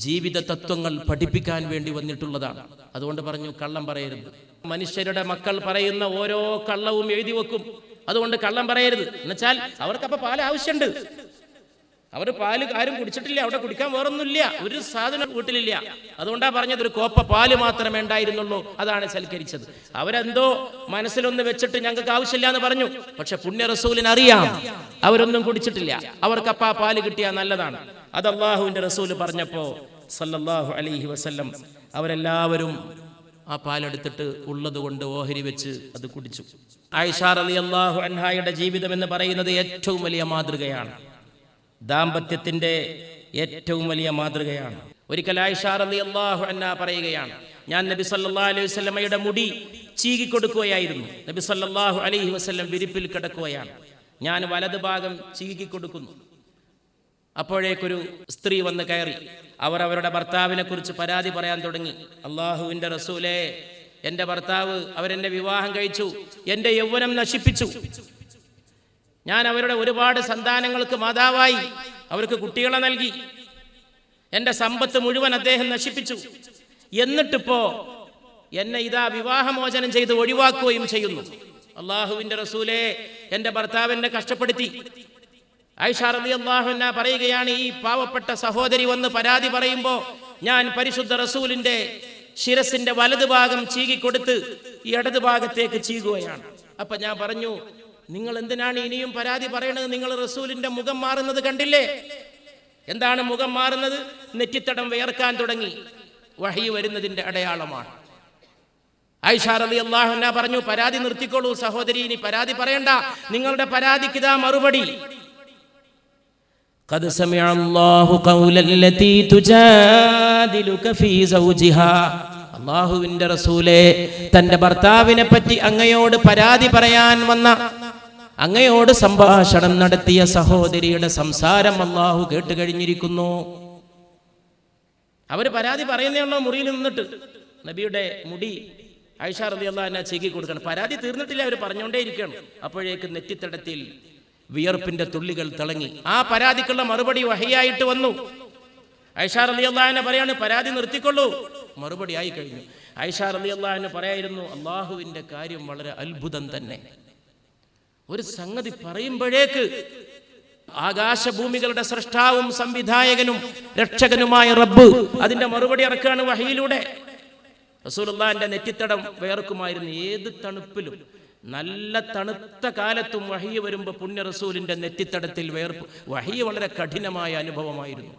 ജീവിത തത്വങ്ങൾ പഠിപ്പിക്കാൻ വേണ്ടി വന്നിട്ടുള്ളതാണ്. അതുകൊണ്ട് പറഞ്ഞു, കള്ളം പറയരുത്. മനുഷ്യരുടെ മക്കൾ പറയുന്ന ഓരോ കള്ളവും എഴുതി വെക്കും. അതുകൊണ്ട് കള്ളം പറയരുത്. എന്നുവെച്ചാൽ അവർക്കപ്പോൾ പാൽ ആവശ്യമുണ്ട്. അവർ പാല് ആരും കുടിച്ചിട്ടില്ല, അവിടെ കുടിക്കാൻ വേറൊന്നുമില്ല, ഒരു സാധനം വീട്ടിലില്ല. അതുകൊണ്ടാ പറഞ്ഞത്, ഒരു കോപ്പ പാല് മാത്രമേ ഉണ്ടായിരുന്നുള്ളൂ, അതാണ് സൽക്കരിച്ചത്. അവരെന്തോ മനസ്സിലൊന്ന് വെച്ചിട്ട് ഞങ്ങൾക്ക് ആവശ്യമില്ല എന്ന് പറഞ്ഞു. പക്ഷെ പുണ്യ റസൂലിന് അറിയാം അവരൊന്നും കുടിച്ചിട്ടില്ല, അവർക്കപ്പാ പാല് കിട്ടിയാൽ നല്ലതാണ്. അത് അള്ളാഹുവിന്റെ റസൂല് പറഞ്ഞപ്പോ സല്ലല്ലാഹു അലൈഹി വസല്ലം അവരെല്ലാവരും ആ പാലെടുത്തിട്ട് ഉള്ളത് കൊണ്ട് ഓഹരി വെച്ച് അത് കുടിച്ചു. ആയിഷ റളിയല്ലാഹു അൻഹയുടെ ജീവിതം എന്ന് പറയുന്നത് ഏറ്റവും വലിയ മാതൃകയാണ്, ദാമ്പത്യത്തിന്റെ ഏറ്റവും വലിയ മാതൃകയാണ്. ഒരിക്കൽ ആയിഷ റളിയല്ലാഹു അൻഹ പറയുകയാണ്, ഞാൻ നബി സല്ലല്ലാഹു അലൈഹി വസല്ലമയുടെ മുടി ചീകി കൊടുക്കുകയായിരുന്നു. നബി സല്ലല്ലാഹു അലൈഹി വസല്ലം വിരിപ്പിൽ കിടക്കുകയാണ്, ഞാൻ വലതു ഭാഗം ചീകി കൊടുക്കുന്നു. അപ്പോഴേക്കൊരു സ്ത്രീ വന്ന് കയറി. അവർ അവരുടെ ഭർത്താവിനെ കുറിച്ച് പരാതി പറയാൻ തുടങ്ങി. അള്ളാഹുവിന്റെ റസൂലേ, എൻ്റെ ഭർത്താവ് അവരെന്നെ വിവാഹം കഴിച്ചു, എൻ്റെ യൗവനം നശിപ്പിച്ചു, ഞാൻ അവരുടെ ഒരുപാട് സന്താനങ്ങൾക്ക് മാതാവായി, അവർക്ക് കുട്ടികളെ നൽകി, എൻ്റെ സമ്പത്ത് മുഴുവൻ അദ്ദേഹം നശിപ്പിച്ചു. എന്നിട്ടിപ്പോ എന്നെ ഇതാ വിവാഹമോചനം ചെയ്ത് ഒഴിവാക്കുകയും ചെയ്യുന്നു. അള്ളാഹുവിന്റെ റസൂലേ, എൻ്റെ ഭർത്താവ് എന്നെ കഷ്ടപ്പെടുത്തി. ആയിഷ റളിയല്ലാഹു അൻഹ പറയുകയാണ്, ഈ പാവപ്പെട്ട സഹോദരി വന്ന് പരാതി പറയുമ്പോൾ ഞാൻ പരിശുദ്ധ റസൂലിന്റെ ശിരസിന്റെ വലതു ഭാഗം ചീകിക്കൊടുത്ത് ഈ ഇടതു ഭാഗത്തേക്ക് ചീകുകയാണ്. അപ്പൊ ഞാൻ പറഞ്ഞു, നിങ്ങൾ എന്തിനാണ് ഇനിയും പരാതി പറയണത്? നിങ്ങൾ റസൂലിന്റെ മുഖം മാറുന്നത് കണ്ടില്ലേ? എന്താണ് മുഖം മാറുന്നത്? നെറ്റിത്തടം വിയർക്കാൻ തുടങ്ങി, വഹി വരുന്നതിന്റെ അടയാളമാണ്. ആയിഷ റളിയല്ലാഹു അൻഹ പറഞ്ഞു, പരാതി നിർത്തിക്കോളൂ സഹോദരി, ഇനി പരാതി പറയണ്ട, നിങ്ങളുടെ പരാതിക്ക് ഇതാ മറുപടി. ഖദ് സമിഅ അല്ലാഹു ഖൗലല്ലതി തുജാദിലുക ഫീ സൗജിഹാ. അല്ലാഹുവിന്റെ റസൂലേ, തന്റെ ഭർത്താവിനെ പറ്റി അങ്ങയോട് പരാതി പറയാൻ വന്ന, അങ്ങയോട് സംഭാഷണം നടത്തിയ സഹോദരിയുടെ സംസാരം അല്ലാഹു കേട്ട് കഴിഞ്ഞിരിക്കുന്നു. അവർ പരാതി പറയുന്നേയുള്ളൂ മുറിയിൽ നിന്നിട്ട്. നബിയുടെ മുടി ആയിഷ റളിയല്ലാഹു അൻഹ ചീകി കൊടുക്കണം. പരാതി തീർന്നിട്ടില്ല, അവർ പറഞ്ഞുകൊണ്ടേ ഇരിക്കണം. അപ്പോഴേക്ക് നെറ്റിത്തടത്തിൽ വിയർപ്പിന്റെ തുള്ളികൾ തിളങ്ങി. ആ പരാതിക്കുള്ള മറുപടി വഹിയായിട്ട് വന്നു. ആയിഷ റളിയല്ലാഹു അൻഹ പറയാണ്, പരാതി നിർത്തിക്കൊള്ളൂ, മറുപടി ആയി കഴിഞ്ഞു. ആയിഷ റളിയല്ലാഹു അൻഹ പറയായിരുന്നു, അള്ളാഹുവിന്റെ കാര്യം വളരെ അത്ഭുതം തന്നെ. ഒരു സംഗതി പറയുമ്പോഴേക്ക് ആകാശഭൂമികളുടെ സൃഷ്ടാവും സംവിധായകനും രക്ഷകനുമായ റബ്ബ് അതിന്റെ മറുപടി ഇറക്കുകയാണ് വഹിയിലൂടെ. റസൂലുള്ളാഹിന്റെ നെറ്റിത്തടം വിയർക്കുമായിരുന്നു. ഏത് തണുപ്പിലും, നല്ല തണുത്ത കാലത്തും വഹി വരുമ്പോൾ പുണ്യ റസൂലിന്റെ നെറ്റിത്തടത്തിൽ വിയർപ്പ്. വഹി വളരെ കഠിനമായ അനുഭവമായിരുന്നു.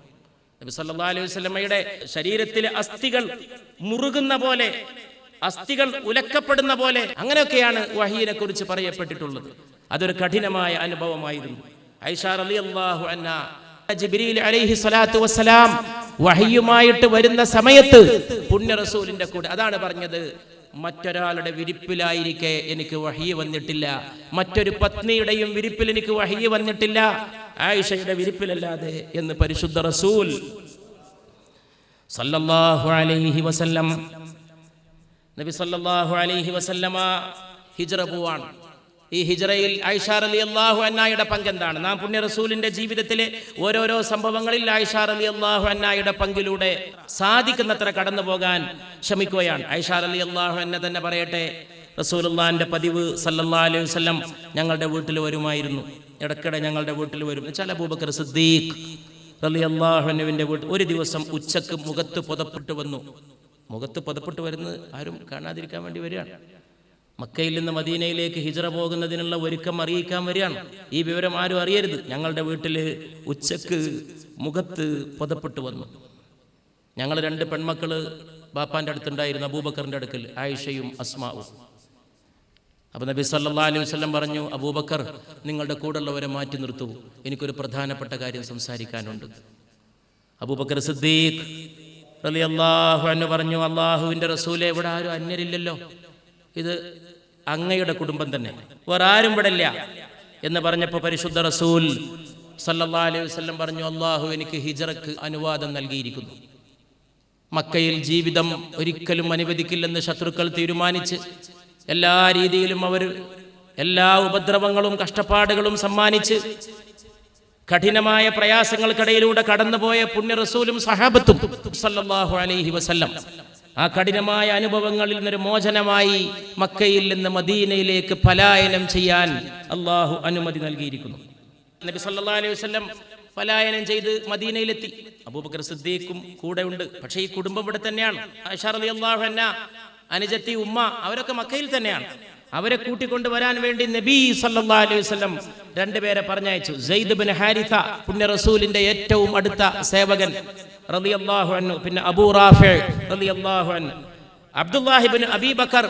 നബി സല്ലല്ലാഹു അലൈഹി വസല്ലമയുടെ ശരീരത്തിലെ അസ്ഥികൾ മുറുകുന്ന പോലെ, അസ്ഥികൾ ഉലക്കപ്പെടുന്ന പോലെ, അങ്ങനെയൊക്കെയാണ് വഹിയെ കുറിച്ച് പറയപ്പെട്ടിട്ടുള്ളത്. അതൊരു കഠിനമായ അനുഭവമായിരുന്നു. ആയിഷ റളിയല്ലാഹു അൻഹ, ജിബ്രീൽ അലൈഹി സ്വലാത്തു വസ്സലാം വഹിയുമായിട്ട് വരുന്ന സമയത്ത് പുണ്യ റസൂലിന്റെ കൂടെ, അതാണ് പറഞ്ഞത്, മറ്റൊരാളുടെ വിരിപ്പിലായിരിക്കെ എനിക്ക് വഹി വന്നിട്ടില്ല, മറ്റൊരു പത്നിയുടെയും വിരിപ്പിൽ എനിക്ക് വഹി വന്നിട്ടില്ല, ആയിഷയുടെ വിരിപ്പിലല്ലാതെ എന്ന് പരിശുദ്ധ റസൂൽ സല്ലല്ലാഹു അലൈഹി വസല്ലം നബി സല്ലല്ലാഹു അലൈഹി വസല്ലമ ഹിജ്റ പോവാണ്. ഈ ഹിജ്റയിൽ ആയിഷ റളിയല്ലാഹു അൻഹയുടെ പങ്കെന്താണ്? നാം പുണ്യ റസൂലിന്റെ ജീവിതത്തിലെ ഓരോരോ സംഭവങ്ങളിൽ ആയിഷ റളിയല്ലാഹു അൻഹയുടെ പങ്കിലൂടെ സാധിക്കുന്നത്ര കടന്നു പോകാൻ ശ്രമിക്കുകയാണ്. ആയിഷ റളിയല്ലാഹു അൻഹ തന്നെ പറയട്ടെ, റസൂലുള്ളാഹിന്റെ പതിവ് സല്ലല്ലാഹു അലൈഹി വസല്ലം ഞങ്ങളുടെ വീട്ടിൽ വരുമായിരുന്നു. ഇടയ്ക്കിടെ ഞങ്ങളുടെ വീട്ടിൽ വരും. ചില അബൂബക്കർ സിദ്ദീഖ് റളിയല്ലാഹു അൻഹുവിന്റെ വീട്ടിൽ ഒരു ദിവസം ഉച്ചക്ക് മുഖത്ത് പുതപ്പിട്ട് വന്നു. മുഖത്ത് പുതപ്പിട്ട് വരുന്നത് ആരും കാണാതിരിക്കാൻ വേണ്ടി വരികയാണ്. മക്കയിൽ നിന്ന് മദീനയിലേക്ക് ഹിജ്റ പോകുന്നതിനുള്ള ഒരുക്കം അറിയിക്കാൻ വരികയാണ്. ഈ വിവരം ആരും അറിയരുത്. ഞങ്ങളുടെ വീട്ടിൽ ഉച്ചക്ക് മുഖത്ത് പുതപ്പിട്ട് വന്നു. ഞങ്ങൾ 2 പെൺമക്കള് ബാപ്പാൻ്റെ അടുത്തുണ്ടായിരുന്നു, അബൂബക്കറിൻ്റെ അടുക്കൽ, ആയിഷയും അസ്മാവും. അപ്പോൾ നബി സല്ലല്ലാഹു അലൈഹി വസല്ലം പറഞ്ഞു, അബൂബക്കർ നിങ്ങളുടെ കൂടെയുള്ളവരെ മാറ്റി നിർത്തൂ, എനിക്കൊരു പ്രധാനപ്പെട്ട കാര്യം സംസാരിക്കാനുണ്ട്. അബൂബക്കർ സിദ്ദീഖ് റളിയല്ലാഹു അൻഹു പറഞ്ഞു, അല്ലാഹുവിൻ്റെ റസൂലേ, ഇവിടെ ആരും അന്യരില്ലല്ലോ, ഇത് അങ്ങയുടെ കുടുംബം തന്നെ, വേറെ ആരും ഇവിടെ ഇല്ല എന്ന് പറഞ്ഞപ്പോൾ പരിശുദ്ധ റസൂൽ സല്ലല്ലാഹു അലൈഹി വസല്ലം പറഞ്ഞു, അല്ലാഹു എനിക്ക് ഹിജ്റക്ക് അനുവാദം നൽകിയിരിക്കുന്നു. മക്കയിൽ ജീവിതം ഒരിക്കലും അനുവദിക്കില്ലെന്ന് ശത്രുക്കൾ തീരുമാനിച്ച് എല്ലാ രീതിയിലും അവർ എല്ലാ ഉപദ്രവങ്ങളും കഷ്ടപ്പാടുകളും സമ്മാനിച്ച് കഠിനമായ പ്രയാസങ്ങൾക്കിടയിലൂടെ കടന്നുപോയ പുണ്യ റസൂലും സഹാബത്തും സല്ലല്ലാഹു അലൈഹി വസല്ലം ആ കഠിനമായ അനുഭവങ്ങളിൽ നിന്നൊരു മോചനമായി മക്കയിൽ നിന്ന് മദീനയിലേക്ക് പലായനം ചെയ്യാൻ അള്ളാഹു അനുമതി നൽകിയിരിക്കുന്നു. നബി സല്ലല്ലാഹു അലൈഹി വസല്ലം പലായനം ചെയ്ത് മദീനയിലെത്തി. അബൂബക്കർ സിദ്ദീഖും കൂടെ ഉണ്ട്. പക്ഷേ ഈ കുടുംബം ഇവിടെ തന്നെയാണ്. ആയിഷ റളിയല്ലാഹു അൻഹ, അനുജത്തി, ഉമ്മ, അവരൊക്കെ മക്കയിൽ തന്നെയാണ്. അവരെ കൂട്ടിക്കൊണ്ടുവരാൻ വേണ്ടി നബി സല്ലല്ലാഹു അലൈഹി വസല്ലം 2 പേരെ പറഞ്ഞയച്ചു. സെയ്ദ് ബിൻ ഹാരിഥ, പുണ്യ റസൂലിന്റെ ഏറ്റവും അടുത്ത സേവകൻ റളിയല്ലാഹു അൻഹു, പിന്നെ അബൂ റാഫി റളിയല്ലാഹു അൻഹു, അബ്ദുല്ലാഹി ഇബ്നു അബീ ബക്കർ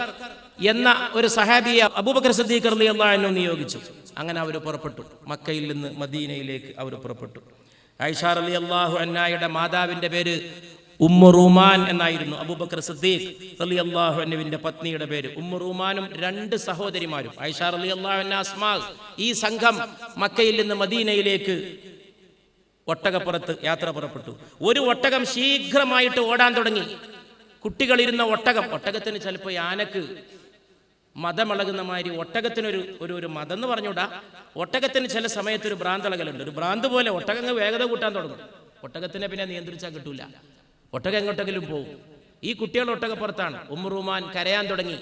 എന്ന ഒരു സഹാബിയെ അബൂബക്കർ സിദ്ദീഖ് റളിയല്ലാഹു അൻഹു നിയോഗിച്ചു. അങ്ങനെ അവർ പുറപ്പെട്ടു. മക്കയിൽ നിന്ന് മദീനയിലേക്ക് അവർ പുറപ്പെട്ടു. ആയിഷ റളിയല്ലാഹു അൻഹയുടെ മാതാവിന്റെ പേര് ഉമ്മു റൂമാൻ എന്നായിരുന്നു. അബൂബക്കർ സിദ്ദീഖ് റളിയല്ലാഹു അൻഹുവിന്റെ പത്നിയുടെ പേര് ഉമ്മു റൂമാനും 2 സഹോദരിമാരും ആയിഷ റളിയല്ലാഹു അൻഹ, അസ്മാ. ഈ സംഘം മക്കയിൽ നിന്ന് മദീനയിലേക്ക് ഒട്ടകപ്പുറത്ത് യാത്ര പുറപ്പെട്ടു. ഒരു ഒട്ടകം ശീഘ്രമായിട്ട് ഓടാൻ തുടങ്ങി. കുട്ടികളിരുന്ന ഒട്ടകത്തിന് ചിലപ്പോൾ ആനക്ക് മതമിളകുന്ന മാതിരി ഒട്ടകത്തിനൊരു ഒരു മതം എന്ന് പറഞ്ഞൂടാ. ഒട്ടകത്തിന് ചില സമയത്തൊരു ഭ്രാന്തളകലുണ്ട്. ഒരു ഭ്രാന്ത് പോലെ ഒട്ടകങ്ങൾ വേഗത കൂട്ടാൻ തുടങ്ങും. ഒട്ടകത്തിനെ പിന്നെ നിയന്ത്രിച്ചാൽ കിട്ടൂല. ഒട്ടകം എങ്ങോട്ടെങ്കിലും പോകും. ഈ കുട്ടികൾ ഒട്ടകപ്പുറത്താണ്. ഉമ്മു റൂമാൻ കരയാൻ തുടങ്ങി.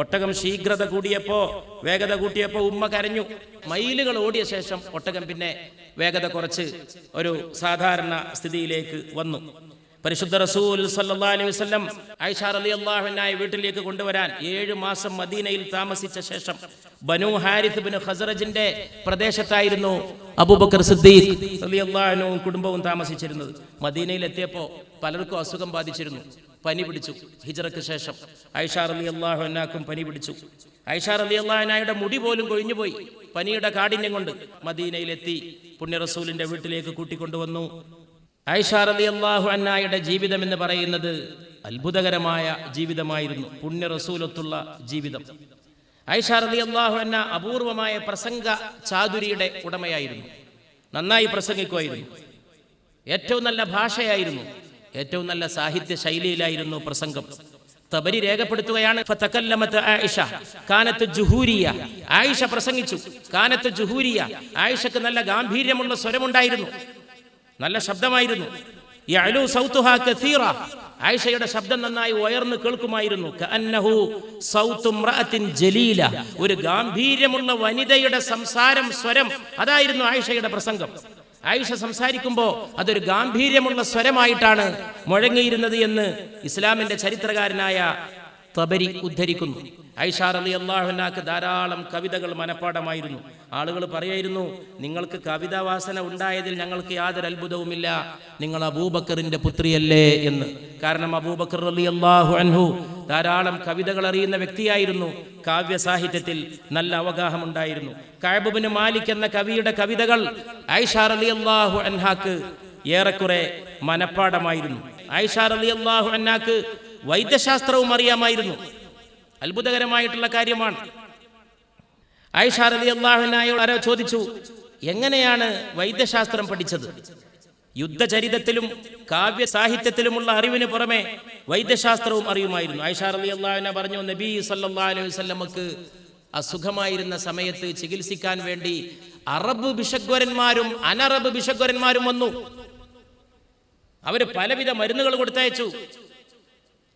ഒട്ടകം ശീഘ്രത കൂടിയപ്പോൾ, വേഗത കൂട്ടിയപ്പോൾ ഉമ്മ കരഞ്ഞു. മൈലുകൾ ഓടിയ ശേഷം ഒട്ടകം പിന്നെ വേഗത കുറച്ച് ഒരു സാധാരണ സ്ഥിതിയിലേക്ക് വന്നു. പരിശുദ്ധ റസൂൽ സല്ലല്ലാഹു അലൈഹി വസല്ലം ആയിഷ റളിയല്ലാഹു അൻഹയെ വീട്ടിലേക്ക് കൊണ്ടുവരാൻ 7 മാസം മദീനയിൽ താമസിച്ച ശേഷം ബനു ഹാരിത്ത് ബിൻ ഖസറജിന്റെ പ്രദേശത്തായിരുന്നു അബൂബക്കർ സിദ്ദീഖ് റളിയല്ലാഹു അൻഹു കുടുംബവും താമസിച്ചിരുന്നത്. മദീനയിൽ എത്തിയപ്പോൾ പലർക്കും അസുഖം ബാധിച്ചിരുന്നു. പനി പിടിച്ചു. ഹിജ്റയ്ക്ക് ശേഷം ആയിഷ റളിയല്ലാഹു അൻഹയ്ക്കും പനി പിടിച്ചു. ആയിഷ റളിയല്ലാഹു അൻഹയുടെ മുടി പോലും കൊഴിഞ്ഞുപോയി പനിയുടെ കാഠിന്യം കൊണ്ട്. മദീനയിലെത്തി പുണ്യ റസൂലിന്റെ വീട്ടിലേക്ക് കൂട്ടിക്കൊണ്ടുവന്നു. ആയിഷ റളിയല്ലാഹു അൻഹയുടെ ജീവിതം എന്ന് പറയുന്നത് അത്ഭുതകരമായ ജീവിതമായിരുന്നു. പുണ്യ റസൂലത്തുള്ള ജീവിതം. ആയിഷ റളിയല്ലാഹു അൻഹ അപൂർവമായ പ്രസംഗ ചാതുരിയുടെ ഉടമയായിരുന്നു. നന്നായി പ്രസംഗിക്കുമായിരുന്നു. ഏറ്റവും നല്ല ഭാഷയായിരുന്നു. ഏറ്റവും നല്ല സാഹിത്യ ശൈലിയിലായിരുന്നു പ്രസംഗം. തബരി രേഖപ്പെടുത്തുകയാണ്, ഫതകല്ലമത് ആയിഷ കാനത്ത് ജുഹൂരിയ. ആയിഷ പ്രസംഗിച്ചു. കാനത്ത് ജുഹൂരിയ. ആയിഷക്ക് നല്ല ഗാംഭീര്യമുള്ള സ്വരമുണ്ടായിരുന്നു, നല്ല ശബ്ദമായിരുന്നു. യഅലു സൗതുഹാ കസീറ. ആയിഷയുടെ ശബ്ദം നന്നായി ഉയർന്നു കേൾക്കുമായിരുന്നു. കഅന്നഹു സൗതു ഇംറഅത്തിൻ ജലീല. ഒരു ഗാംഭീര്യമുള്ള വനിതയുടെ സംസാരം, സ്വരം, അതായിരുന്നു ആയിഷയുടെ പ്രസംഗം. ആയിഷ സംസാരിക്കുമ്പോൾ അതൊരു ഗാംഭീര്യമുള്ള സ്വരമായിട്ടാണ് മുഴങ്ങിയിരുന്നത് എന്ന് ഇസ്ലാമിന്റെ ചരിത്രകാരനായ തബരി ഉദ്ധരിക്കുന്നു. ആയിഷ റളിയല്ലാഹു അൻഹയ്ക്ക് ധാരാളം കവിതകൾ മനപ്പാഠമായിരുന്നു. ആളുകൾ പറയായിരുന്നു, നിങ്ങൾക്ക് കവിതാവാസന ഉണ്ടായതിൽ ഞങ്ങൾക്ക് യാതൊരു അത്ഭുതവുമില്ല, നിങ്ങൾ അബൂബക്കറിന്റെ പുത്രിയല്ലേ എന്ന്. കാരണം അബൂബക്കർ റളിയല്ലാഹു അൻഹു ധാരാളം കവിതകൾ അറിയുന്ന വ്യക്തിയായിരുന്നു. കാവ്യ സാഹിത്യത്തിൽ നല്ല അവഗാഹമുണ്ടായിരുന്നു. കഅബ് ഇബ്നു മാലിക് എന്ന കവിയുടെ കവിതകൾ ആയിഷ റളിയല്ലാഹു അൻഹയ്ക്ക് ഏറെക്കുറെ മനപ്പാഠമായിരുന്നു. ആയിഷ റളിയല്ലാഹു അൻഹയ്ക്ക് വൈദ്യശാസ്ത്രവും അറിയാമായിരുന്നു. അത്ഭുതകരമായിട്ടുള്ള കാര്യമാണ്. ആയിഷ റളിയല്ലാഹു അൻഹയോട് ആരോ ചോദിച്ചു, എങ്ങനെയാണ് വൈദ്യശാസ്ത്രം പഠിച്ചത്? യുദ്ധചരിതത്തിലും കാവ്യ സാഹിത്യത്തിലുമുള്ള അറിവിന് പുറമെ വൈദ്യശാസ്ത്രവും അറിയുമായിരുന്നു. ആയിഷ റളിയല്ലാഹു അൻഹ പറഞ്ഞു, നബി സല്ലല്ലാഹു അലൈഹി വസല്ലമക്ക് അസുഖമായിരുന്ന സമയത്ത് ചികിത്സിക്കാൻ വേണ്ടി അറബ് ഭിഷഗ്വരന്മാരും അനറബ് ഭിഷഗ്വരന്മാരും വന്നു. അവര് പലവിധ മരുന്നുകൾ കൊടുത്തയച്ചു.